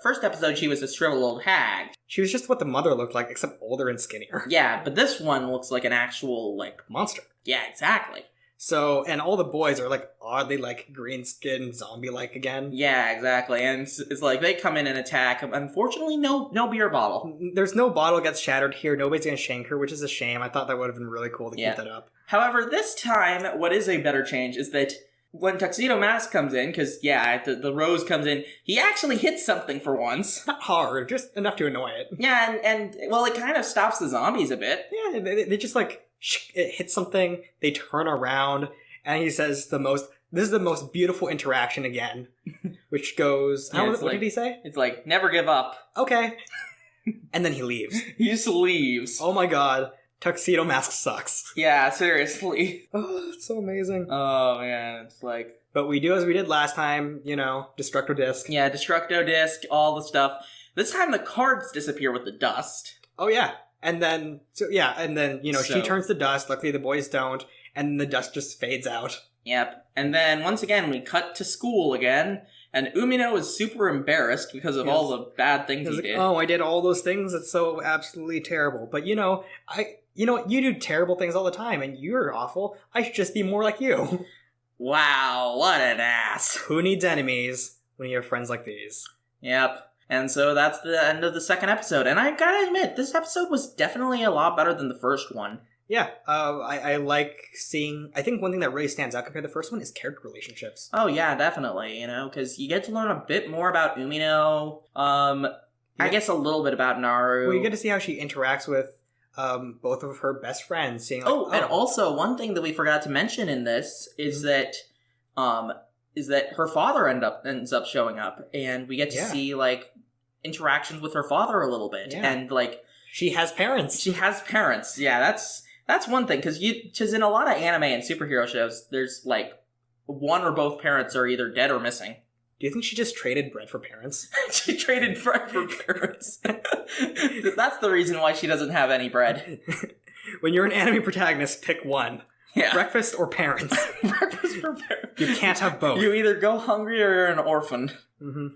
first episode. She was a shriveled old hag. She was just what the mother looked like, except older and skinnier. Yeah, but this one looks like an actual, like... monster. Yeah, exactly. So, and all the boys are, like, oddly, like, green-skinned, zombie-like again. Yeah, exactly. And it's like, they come in and attack. Unfortunately, no beer bottle. There's no bottle gets shattered here. Nobody's gonna shank her, which is a shame. I thought that would have been really cool to keep that up. However, this time, what is a better change is that when Tuxedo Mask comes in, because, the Rose comes in, he actually hits something for once. Not hard, just enough to annoy it. Yeah, and it kind of stops the zombies a bit. Yeah, they just, like, it hits something, they turn around, and he says this is the most beautiful interaction again, which goes, what did he say? It's like, never give up. Okay. And then he leaves. He just leaves. Oh my god, Tuxedo Mask sucks. Yeah, seriously. Oh, it's so amazing. Oh man, it's like... But we do as we did last time, Destructo Disc. Yeah, Destructo Disc, all the stuff. This time the cards disappear with the dust. Oh yeah. And then, she turns to dust. Luckily, the boys don't. And the dust just fades out. Yep. And then, once again, we cut to school again. And Umino is super embarrassed because of all the bad things he did. Oh, I did all those things. It's so absolutely terrible. But, you do terrible things all the time. And you're awful. I should just be more like you. Wow, what an ass. Who needs enemies when you have friends like these? Yep. And so that's the end of the second episode. And I gotta admit, this episode was definitely a lot better than the first one. Yeah, I like seeing... I think one thing that really stands out compared to the first one is character relationships. Oh, yeah, definitely, because you get to learn a bit more about Umino. I guess a little bit about Naru. Well, you get to see how she interacts with both of her best friends. Seeing, and also, one thing that we forgot to mention in this is that... is that her father ends up showing up, and we get to see, like, interactions with her father a little bit, and, like... She has parents. Yeah, that's one thing, because in a lot of anime and superhero shows, there's, like, one or both parents are either dead or missing. Do you think she just traded bread for parents? She traded bread for parents. That's the reason why she doesn't have any bread. When you're an anime protagonist, pick one. Yeah. Breakfast or parents. Breakfast or parents. You can't have both. You either go hungry or you're an orphan. Mm-hmm.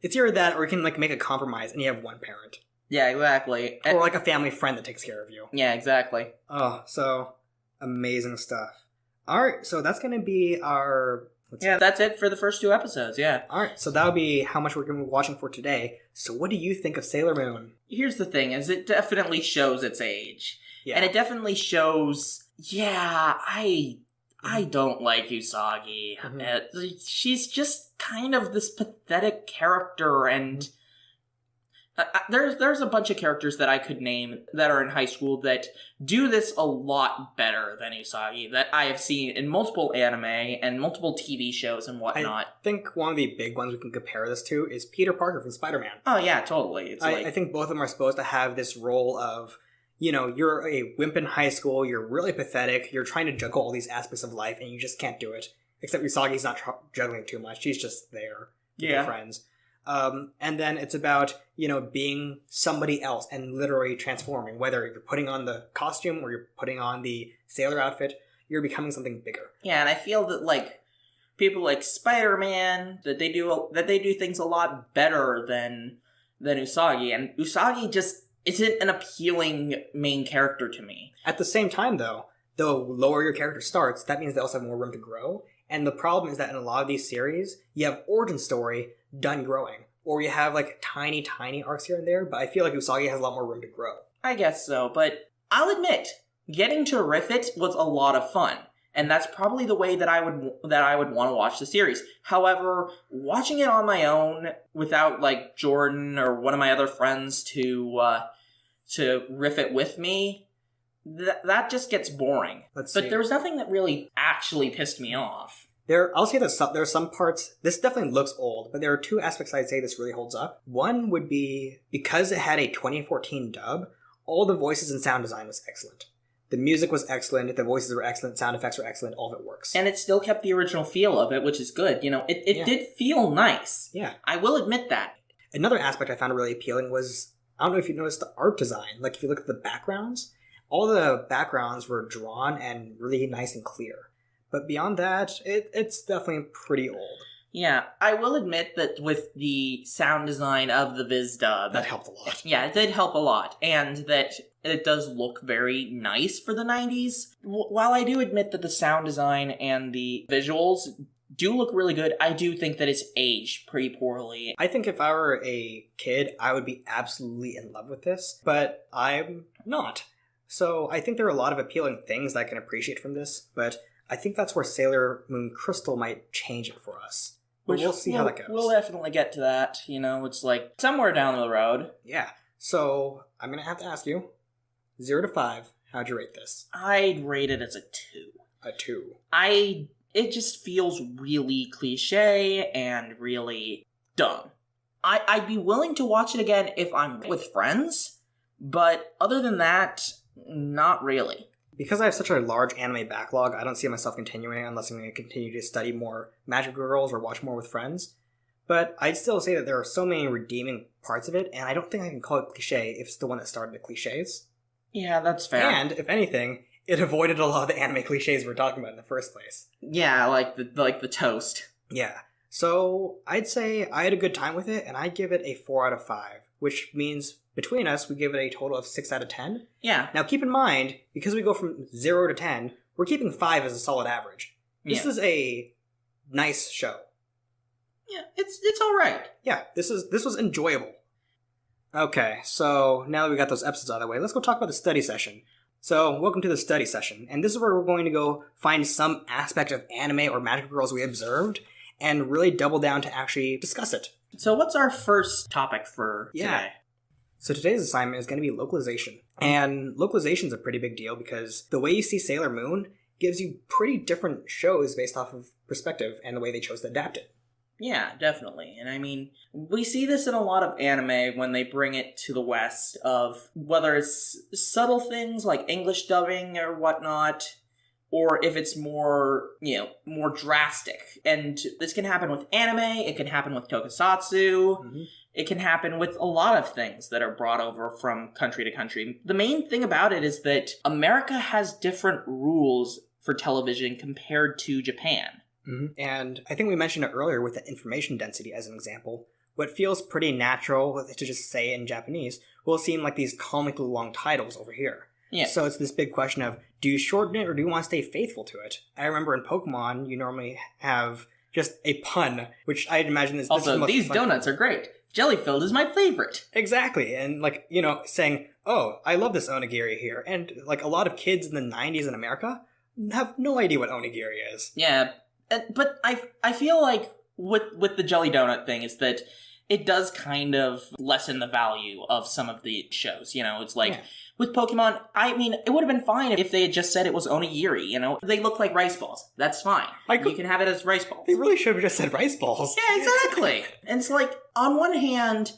It's either that or you can, like, make a compromise and you have one parent. Yeah, exactly. Or, like, a family friend that takes care of you. Yeah, exactly. Oh, so amazing stuff. Alright, so that's going to be our... that's it for the first two episodes, yeah. Alright, so that'll be how much we're going to be watching for today. So what do you think of Sailor Moon? Here's the thing, is it definitely shows its age. Yeah. And it definitely shows... Yeah, I don't like Usagi. She's just kind of this pathetic character, and There's a bunch of characters that I could name that are in high school that do this a lot better than Usagi, that I have seen in multiple anime and multiple TV shows and whatnot. I think one of the big ones we can compare this to is Peter Parker from Spider-Man. Oh yeah, totally. I think both of them are supposed to have this role of, you're a wimp in high school, you're really pathetic, you're trying to juggle all these aspects of life, and you just can't do it. Except Usagi's not juggling too much, she's just there with her friends. And then it's about, being somebody else and literally transforming. Whether you're putting on the costume or you're putting on the sailor outfit, you're becoming something bigger. Yeah, and I feel that, people like Spider-Man, that they do things a lot better than Usagi. And Usagi just isn't an appealing main character to me. At the same time, though, the lower your character starts, that means they also have more room to grow. And the problem is that in a lot of these series, you have origin story done growing. Or you have, tiny, tiny arcs here and there, but I feel like Usagi has a lot more room to grow. I guess so, but I'll admit, getting to riff it was a lot of fun. And that's probably the way that I would want to watch the series. However, watching it on my own, without, Jordan or one of my other friends to riff it with me, that just gets boring. Let's see. But there was nothing that really actually pissed me off. I'll say that there are some parts, this definitely looks old, but there are two aspects I'd say this really holds up. One would be, because it had a 2014 dub, all the voices and sound design was excellent. The music was excellent, the voices were excellent, sound effects were excellent, all of it works. And it still kept the original feel of it, which is good. It did feel nice. Yeah. I will admit that. Another aspect I found really appealing was, I don't know if you noticed the art design. If you look at the backgrounds, all the backgrounds were drawn and really nice and clear. But beyond that, it's definitely pretty old. Yeah, I will admit that with the sound design of the Viz dub... That helped a lot. Yeah, it did help a lot. And that it does look very nice for the 90s. While I do admit that the sound design and the visuals do look really good, I do think that it's aged pretty poorly. I think if I were a kid, I would be absolutely in love with this. But I'm not. So I think there are a lot of appealing things that I can appreciate from this, but I think that's where Sailor Moon Crystal might change it for us. But we'll see how that goes. We'll definitely get to that. It's somewhere down the road. Yeah. So I'm going to have to ask you, 0 to 5, how'd you rate this? I'd rate it as a 2. A 2. It just feels really cliche and really dumb. I'd be willing to watch it again if I'm with friends, but other than that, not really. Because I have such a large anime backlog, I don't see myself continuing unless I'm going to continue to study more Magic Girls or watch more with friends. But I'd still say that there are so many redeeming parts of it, and I don't think I can call it cliche if it's the one that started the cliches. Yeah, that's fair. And, if anything, it avoided a lot of the anime cliches we're talking about in the first place. Yeah, like the toast. Yeah. So, I'd say I had a good time with it, and I'd give it a 4 out of 5, which means between us, we give it a total of 6 out of 10. Yeah. Now, keep in mind, because we go from 0 to 10, we're keeping 5 as a solid average. This is a nice show. Yeah, it's all right. Yeah, this was enjoyable. Okay, so now that we got those episodes out of the way, let's go talk about the study session. So, welcome to the study session, and this is where we're going to go find some aspect of anime or Magic Girls we observed, and really double down to actually discuss it. So what's our first topic for today? So today's assignment is going to be localization. And localization is a pretty big deal because the way you see Sailor Moon gives you pretty different shows based off of perspective and the way they chose to adapt it. Yeah, definitely. And I mean, we see this in a lot of anime when they bring it to the West, of whether it's subtle things like English dubbing or whatnot, or if it's more, more drastic. And this can happen with anime, it can happen with tokusatsu, it can happen with a lot of things that are brought over from country to country. The main thing about it is that America has different rules for television compared to Japan. And I think we mentioned it earlier with the information density as an example. What feels pretty natural to just say in Japanese will seem like these comically long titles over here. Yeah. So it's this big question of, do you shorten it or do you want to stay faithful to it? I remember in Pokemon, you normally have just a pun, which I'd imagine is also, these donuts are great. Jelly-filled is my favorite. Exactly. And saying, oh, I love this onigiri here. And a lot of kids in the 90s in America have no idea what onigiri is. Yeah. But I feel like with the jelly donut thing is that it does kind of lessen the value of some of the shows. It's like, with Pokemon, I mean, it would have been fine if they had just said it was Onigiri, They look like rice balls. That's fine. You can have it as rice balls. They really should have just said rice balls. Yeah, exactly. And it's like, on one hand,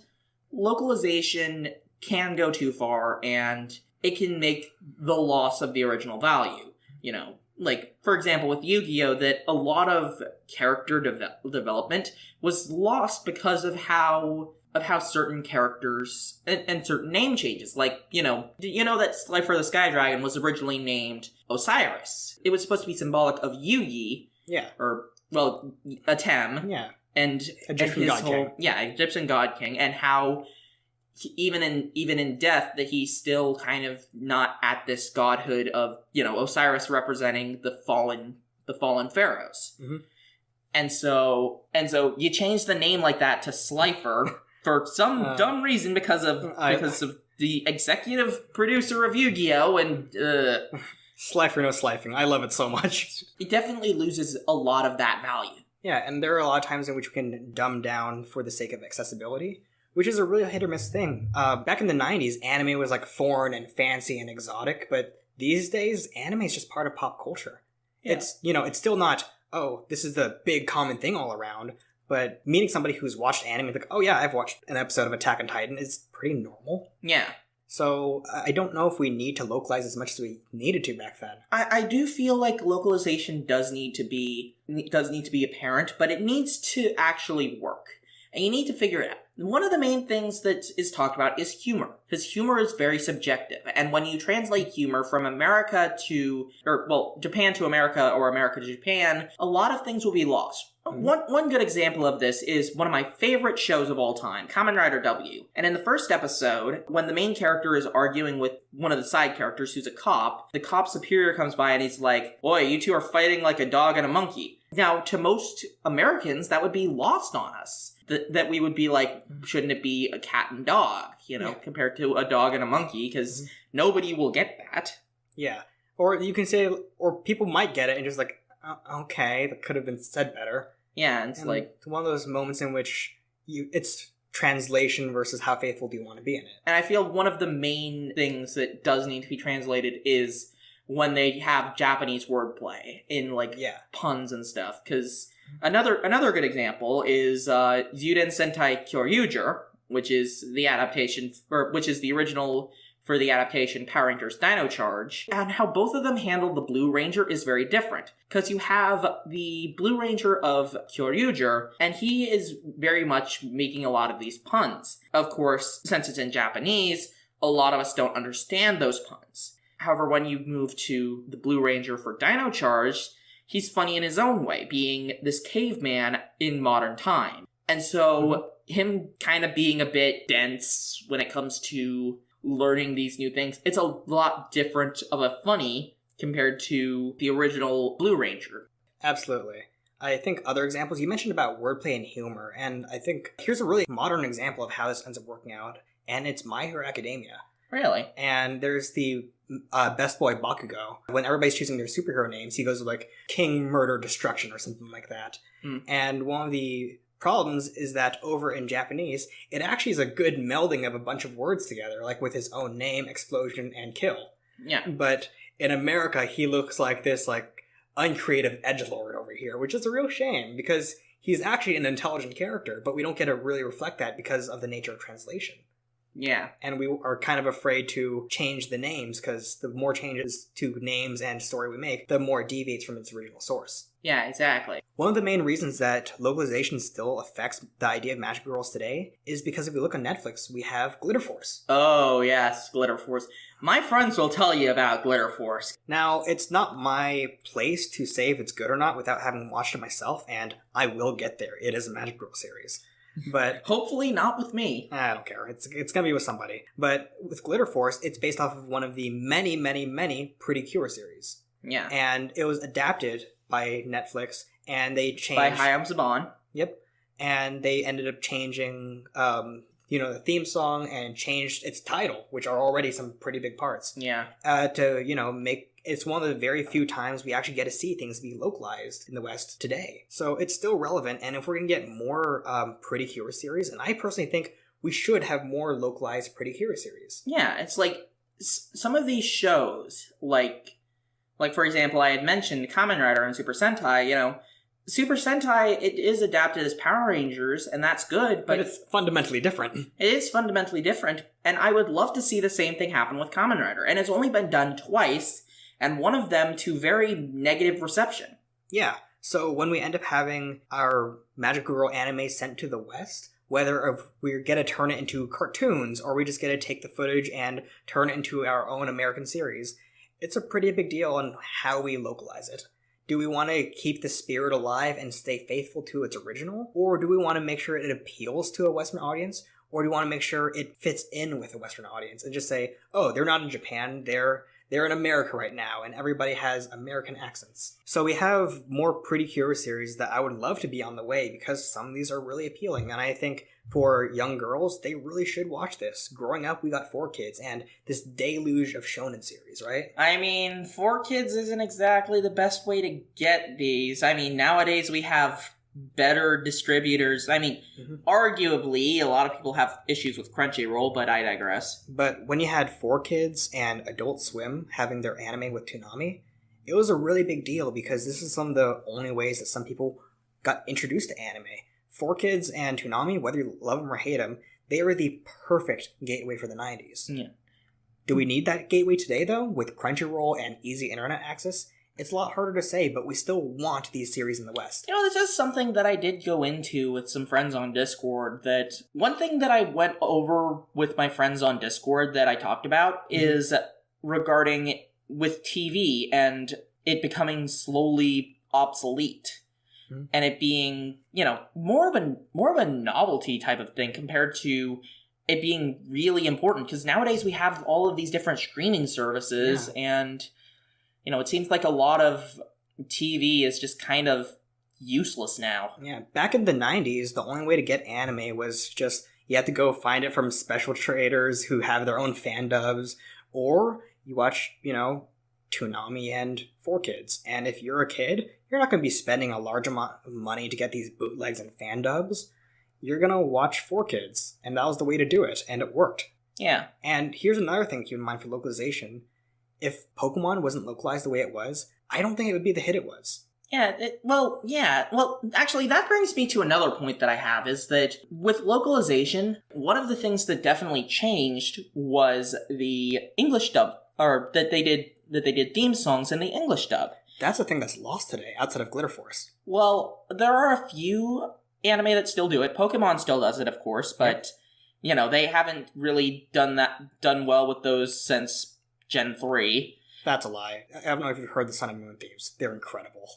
localization can go too far, and it can make the loss of the original value. Like, for example, with Yu-Gi-Oh! That a lot of character development was lost because of how certain characters and certain name changes. Like, that Slifer the Sky Dragon was originally named Osiris. It was supposed to be symbolic of Yu-Gi. Yeah. Or, well, Atem. Yeah. And Egyptian God King. Yeah, Egyptian God King. And how even in death that he's still kind of not at this godhood of, Osiris representing the fallen pharaohs. Mm-hmm. And so you change the name like that to Slifer for some dumb reason because of the executive producer of Yu-Gi-Oh! And Slifer no slifing. I love it so much. It definitely loses a lot of that value. Yeah, and there are a lot of times in which we can dumb down for the sake of accessibility, which is a really hit or miss thing. Back in the 90s, anime was like foreign and fancy and exotic, but these days, anime is just part of pop culture. Yeah. It's still not, oh, this is the big common thing all around, but meeting somebody who's watched anime, like, oh yeah, I've watched an episode of Attack on Titan, is pretty normal. Yeah. So I don't know if we need to localize as much as we needed to back then. I do feel like localization does need to be apparent, but it needs to actually work. And you need to figure it out. One of the main things that is talked about is humor, because humor is very subjective. And when you translate humor from Japan to America or America to Japan, a lot of things will be lost. Mm-hmm. One good example of this is one of my favorite shows of all time, Kamen Rider W. And in the first episode, when the main character is arguing with one of the side characters who's a cop, the cop superior comes by and he's like, "Boy, you two are fighting like a dog and a monkey." Now, to most Americans, that would be lost on us. That we would be like, shouldn't it be a cat and dog, compared to a dog and a monkey, because nobody will get that. Yeah. Or you can say, or people might get it and just like, okay, that could have been said better. Yeah, it's like one of those moments in which it's translation versus how faithful do you want to be in it. And I feel one of the main things that does need to be translated is when they have Japanese wordplay in puns and stuff, because another good example is Zyuden Sentai Kyoryuger, which is the original for the adaptation Power Rangers Dino Charge, and how both of them handle the Blue Ranger is very different. Because you have the Blue Ranger of Kyoryuger, and he is very much making a lot of these puns. Of course, since it's in Japanese, a lot of us don't understand those puns. However, when you move to the Blue Ranger for Dino Charge, he's funny in his own way, being this caveman in modern time. And so, him kind of being a bit dense when it comes to learning these new things, it's a lot different of a funny compared to the original Blue Ranger. Absolutely. I think other examples, you mentioned about wordplay and humor, and I think here's a really modern example of how this ends up working out, and it's My Hero Academia. Really? And there's the best boy Bakugo. When everybody's choosing their superhero names, he goes with like King, Murder, Destruction, or something like that. And one of the problems is that over in Japanese, it actually is a good melding of a bunch of words together, like with his own name, explosion, and kill. Yeah. But in America, he looks like this like uncreative edgelord over here, which is a real shame because he's actually an intelligent character, but we don't get to really reflect that because of the nature of translation. Yeah. And we are kind of afraid to change the names because the more changes to names and story we make, the more it deviates from its original source. Yeah, exactly. One of the main reasons that localization still affects the idea of magic girls today is because if you look on Netflix, we have Glitter Force. Oh, yes, Glitter Force. My friends will tell you about Glitter Force. Now, it's not my place to say if it's good or not without having watched it myself, and I will get there. It is a magic girl series. But hopefully not with me. I don't care. It's gonna be with somebody. But with Glitter Force, it's based off of one of the many, many, many Pretty Cure series. Yeah. And it was adapted by Netflix, and they changed... By Hayao Saban. Yep. And they ended up changing the theme song and changed its title, which are already some pretty big parts. Yeah. To make it's one of the very few times we actually get to see things be localized in the West today. So it's still relevant, and if we're going to get more Pretty Hero series, and I personally think we should have more localized Pretty Hero series. Yeah, it's like some of these shows, like for example, I had mentioned Kamen Rider and Super Sentai, Super Sentai, it is adapted as Power Rangers, and that's good, but it's fundamentally different. It is fundamentally different, and I would love to see the same thing happen with Kamen Rider, and it's only been done twice, and one of them to very negative reception. Yeah, so when we end up having our Magic Girl anime sent to the West, whether if we get to turn it into cartoons, or we just get to take the footage and turn it into our own American series, it's a pretty big deal on how we localize it. Do we want to keep the spirit alive and stay faithful to its original? Or do we want to make sure it appeals to a Western audience? Or do we want to make sure it fits in with a Western audience and just say, oh, they're not in Japan, they're in America right now, and everybody has American accents. So we have more Pretty Hero series that I would love to be on the way, because some of these are really appealing, and I think for young girls, they really should watch this. Growing up, we got 4Kids, and this deluge of shonen series, right? I mean, 4Kids isn't exactly the best way to get these. I mean, nowadays we have better distributors. I mean, arguably, a lot of people have issues with Crunchyroll, but I digress. But when you had 4Kids and Adult Swim having their anime with Toonami, it was a really big deal, because this is some of the only ways that some people got introduced to anime. 4Kids and Toonami, whether you love them or hate them, they were the perfect gateway for the 90s. Yeah. Do we need that gateway today, though, with Crunchyroll and easy internet access? It's a lot harder to say, but we still want these series in the West. This is something that I did go into with some friends on Discord. That one thing that I went over with my friends on Discord that I talked about is regarding with TV and it becoming slowly obsolete. And it being, more of a novelty type of thing compared to it being really important. Because nowadays we have all of these different streaming services, and it seems like a lot of TV is just kind of useless now. Yeah, back in the 90s, the only way to get anime was just you had to go find it from special traders who have their own fan dubs, or you watch, Toonami and 4Kids. And if you're a kid, you're not going to be spending a large amount of money to get these bootlegs and fan dubs. You're going to watch 4Kids, and that was the way to do it, and it worked. Yeah. And here's another thing to keep in mind for localization. If Pokemon wasn't localized the way it was, I don't think it would be the hit it was. Well, actually, that brings me to another point that I have, is that with localization, one of the things that definitely changed was the English dub, or that they did theme songs in the English dub. That's the thing that's lost today, outside of Glitter Force. Well, there are a few anime that still do it. Pokemon still does it, of course, but, they haven't really done well with those since Gen 3. That's a lie. I don't know if you've heard the Sun and Moon themes. They're incredible.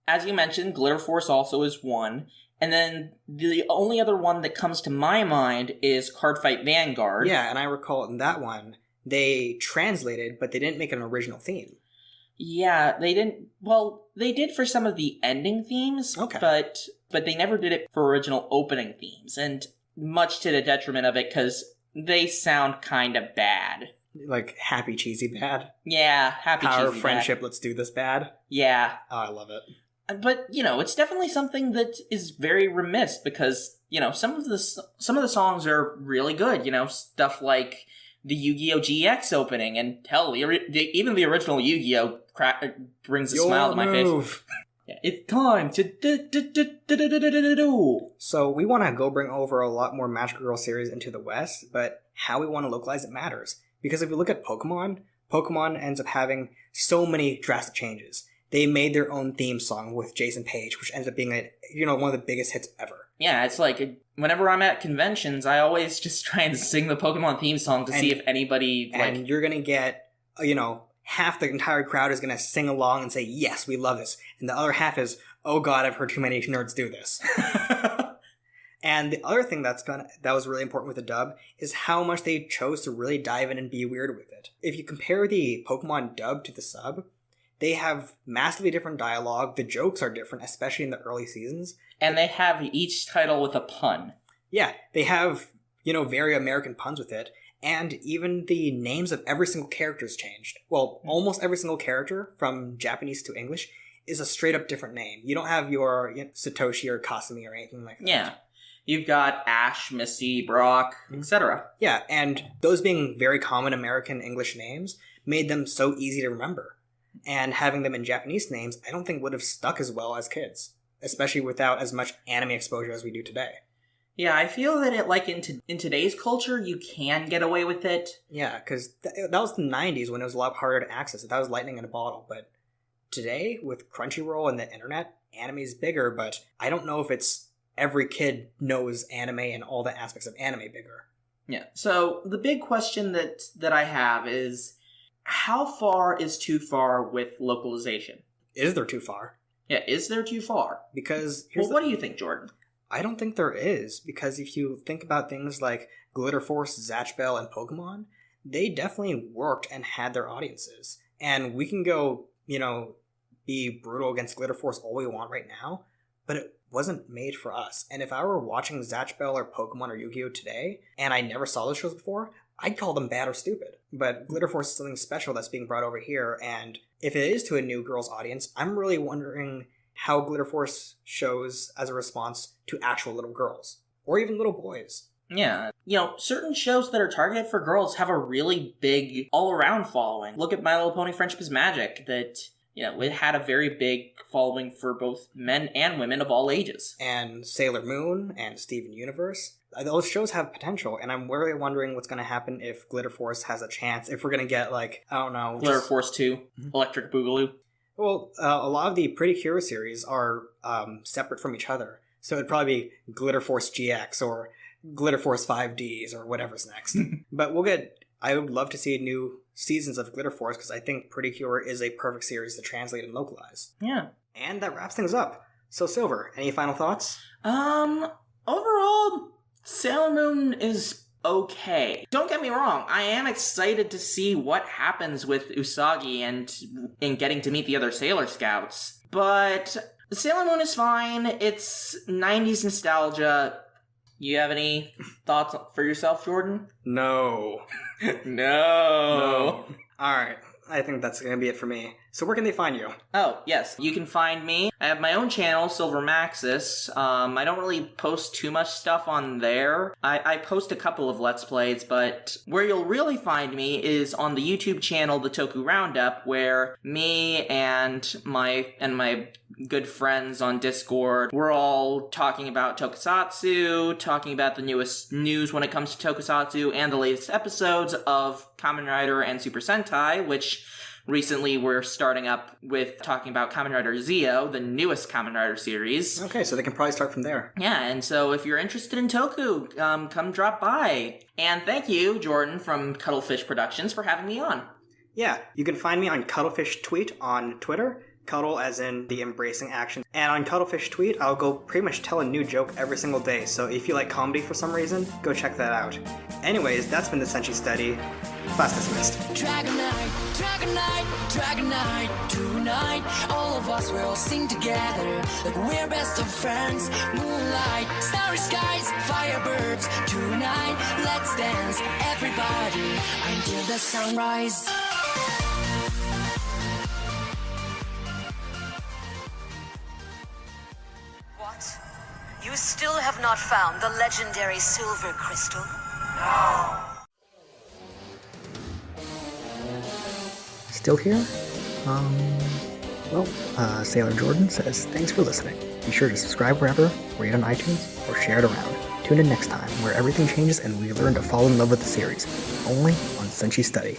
As you mentioned, Glitter Force also is one. And then the only other one that comes to my mind is Cardfight Vanguard. Yeah, and I recall in that one, they translated, but they didn't make an original theme. Yeah, they didn't. Well, they did for some of the ending themes, but they never did it for original opening themes, and much to the detriment of it, because they sound kind of bad. Like happy cheesy bad? Yeah, happy Power cheesy of friendship, bad. let's do this bad? Yeah. Oh, I love it. But, it's definitely something that is very remiss, because, some of the songs are really good, stuff like the Yu-Gi-Oh! GX opening, and hell, even the original Yu-Gi-Oh! Brings a smile to my face. Yeah, it's time to do. So we want to go bring over a lot more Magic Girl series into the West, but how we want to localize it matters. Because if you look at Pokemon ends up having so many drastic changes. They made their own theme song with Jason Page, which ends up being one of the biggest hits ever. Yeah, it's like, whenever I'm at conventions, I always just try and sing the Pokemon theme song to see if anybody, And you're going to get, half the entire crowd is going to sing along and say, yes, we love this. And the other half is, oh god, I've heard too many nerds do this. And the other thing that was really important with the dub is how much they chose to really dive in and be weird with it. If you compare the Pokemon dub to the sub, they have massively different dialogue. The jokes are different, especially in the early seasons. And they have each title with a pun. Yeah, they have, very American puns with it. And even the names of every single character has changed. Well, almost every single character from Japanese to English is a straight up different name. You don't have your Satoshi or Kasumi or anything like that. Yeah. You've got Ash, Misty, Brock, etc. Yeah, and those being very common American English names made them so easy to remember. And having them in Japanese names, I don't think would have stuck as well as kids, especially without as much anime exposure as we do today. Yeah, I feel that in today's culture, you can get away with it. Yeah, because that was the 90s when it was a lot harder to access it. That was lightning in a bottle. But today, with Crunchyroll and the internet, anime is bigger, but I don't know if it's every kid knows anime and all the aspects of anime bigger. Yeah, so the big question that I have is, how far is too far with localization? Is there too far? Yeah, is there too far? Because what do you think, Jordan? I don't think there is, because if you think about things like Glitter Force, Zatch Bell, and Pokemon, they definitely worked and had their audiences. And we can go, be brutal against Glitter Force all we want right now, but it wasn't made for us. And if I were watching Zatch Bell or Pokemon or Yu-Gi-Oh! Today, and I never saw those shows before, I'd call them bad or stupid. But Glitter Force is something special that's being brought over here, and if it is to a new girls' audience, I'm really wondering how Glitter Force shows as a response to actual little girls, or even little boys. Yeah. Certain shows that are targeted for girls have a really big all-around following. Look at My Little Pony Friendship is Magic, that, it had a very big following for both men and women of all ages. And Sailor Moon and Steven Universe. Those shows have potential, and I'm really wondering what's going to happen if Glitter Force has a chance. If we're going to get, Glitter Force 2, Electric Boogaloo. Well, a lot of the Pretty Cure series are separate from each other. So it'd probably be Glitter Force GX or Glitter Force 5Ds or whatever's next. But I would love to see new seasons of Glitter Force, because I think Pretty Cure is a perfect series to translate and localize. Yeah. And that wraps things up. So Silver, any final thoughts? Overall, Sailor Moon is okay. Don't get me wrong, I am excited to see what happens with Usagi and in getting to meet the other Sailor Scouts. But Sailor Moon is fine. It's 90s nostalgia. You have any thoughts for yourself, Jordan? No. No. Alright, I think that's going to be it for me. So where can they find you? Oh, yes. You can find me. I have my own channel, Silver Maxis. I don't really post too much stuff on there. I post a couple of Let's Plays, but where you'll really find me is on the YouTube channel, The Toku Roundup, where me and my good friends on Discord, we're all talking about Tokusatsu, talking about the newest news when it comes to Tokusatsu, and the latest episodes of Kamen Rider and Super Sentai, which recently we're starting up with talking about Kamen Rider Zeo, the newest Kamen Rider series. Okay, so they can probably start from there. Yeah, and so if you're interested in Toku, come drop by. And thank you, Jordan from Cuttlefish Productions, for having me on. Yeah, you can find me on Cuttlefish Tweet on Twitter. Cuddle as in the embracing action. And on Cuttlefish Tweet, I'll go pretty much tell a new joke every single day, so if you like comedy for some reason, go check that out. Anyways, that's been the Senshi Study. Class dismissed. Dragonite, Dragonite, Dragonite, tonight all of us will sing together like we're best of friends. Moonlight, starry skies, firebirds, tonight let's dance, everybody, until the sunrise. What? You still have not found the legendary silver crystal? Still here? Sailor Jordan says, thanks for listening. Be sure to subscribe wherever, rate on iTunes, or share it around. Tune in next time, where everything changes and we learn to fall in love with the series. Only on Senshi Study.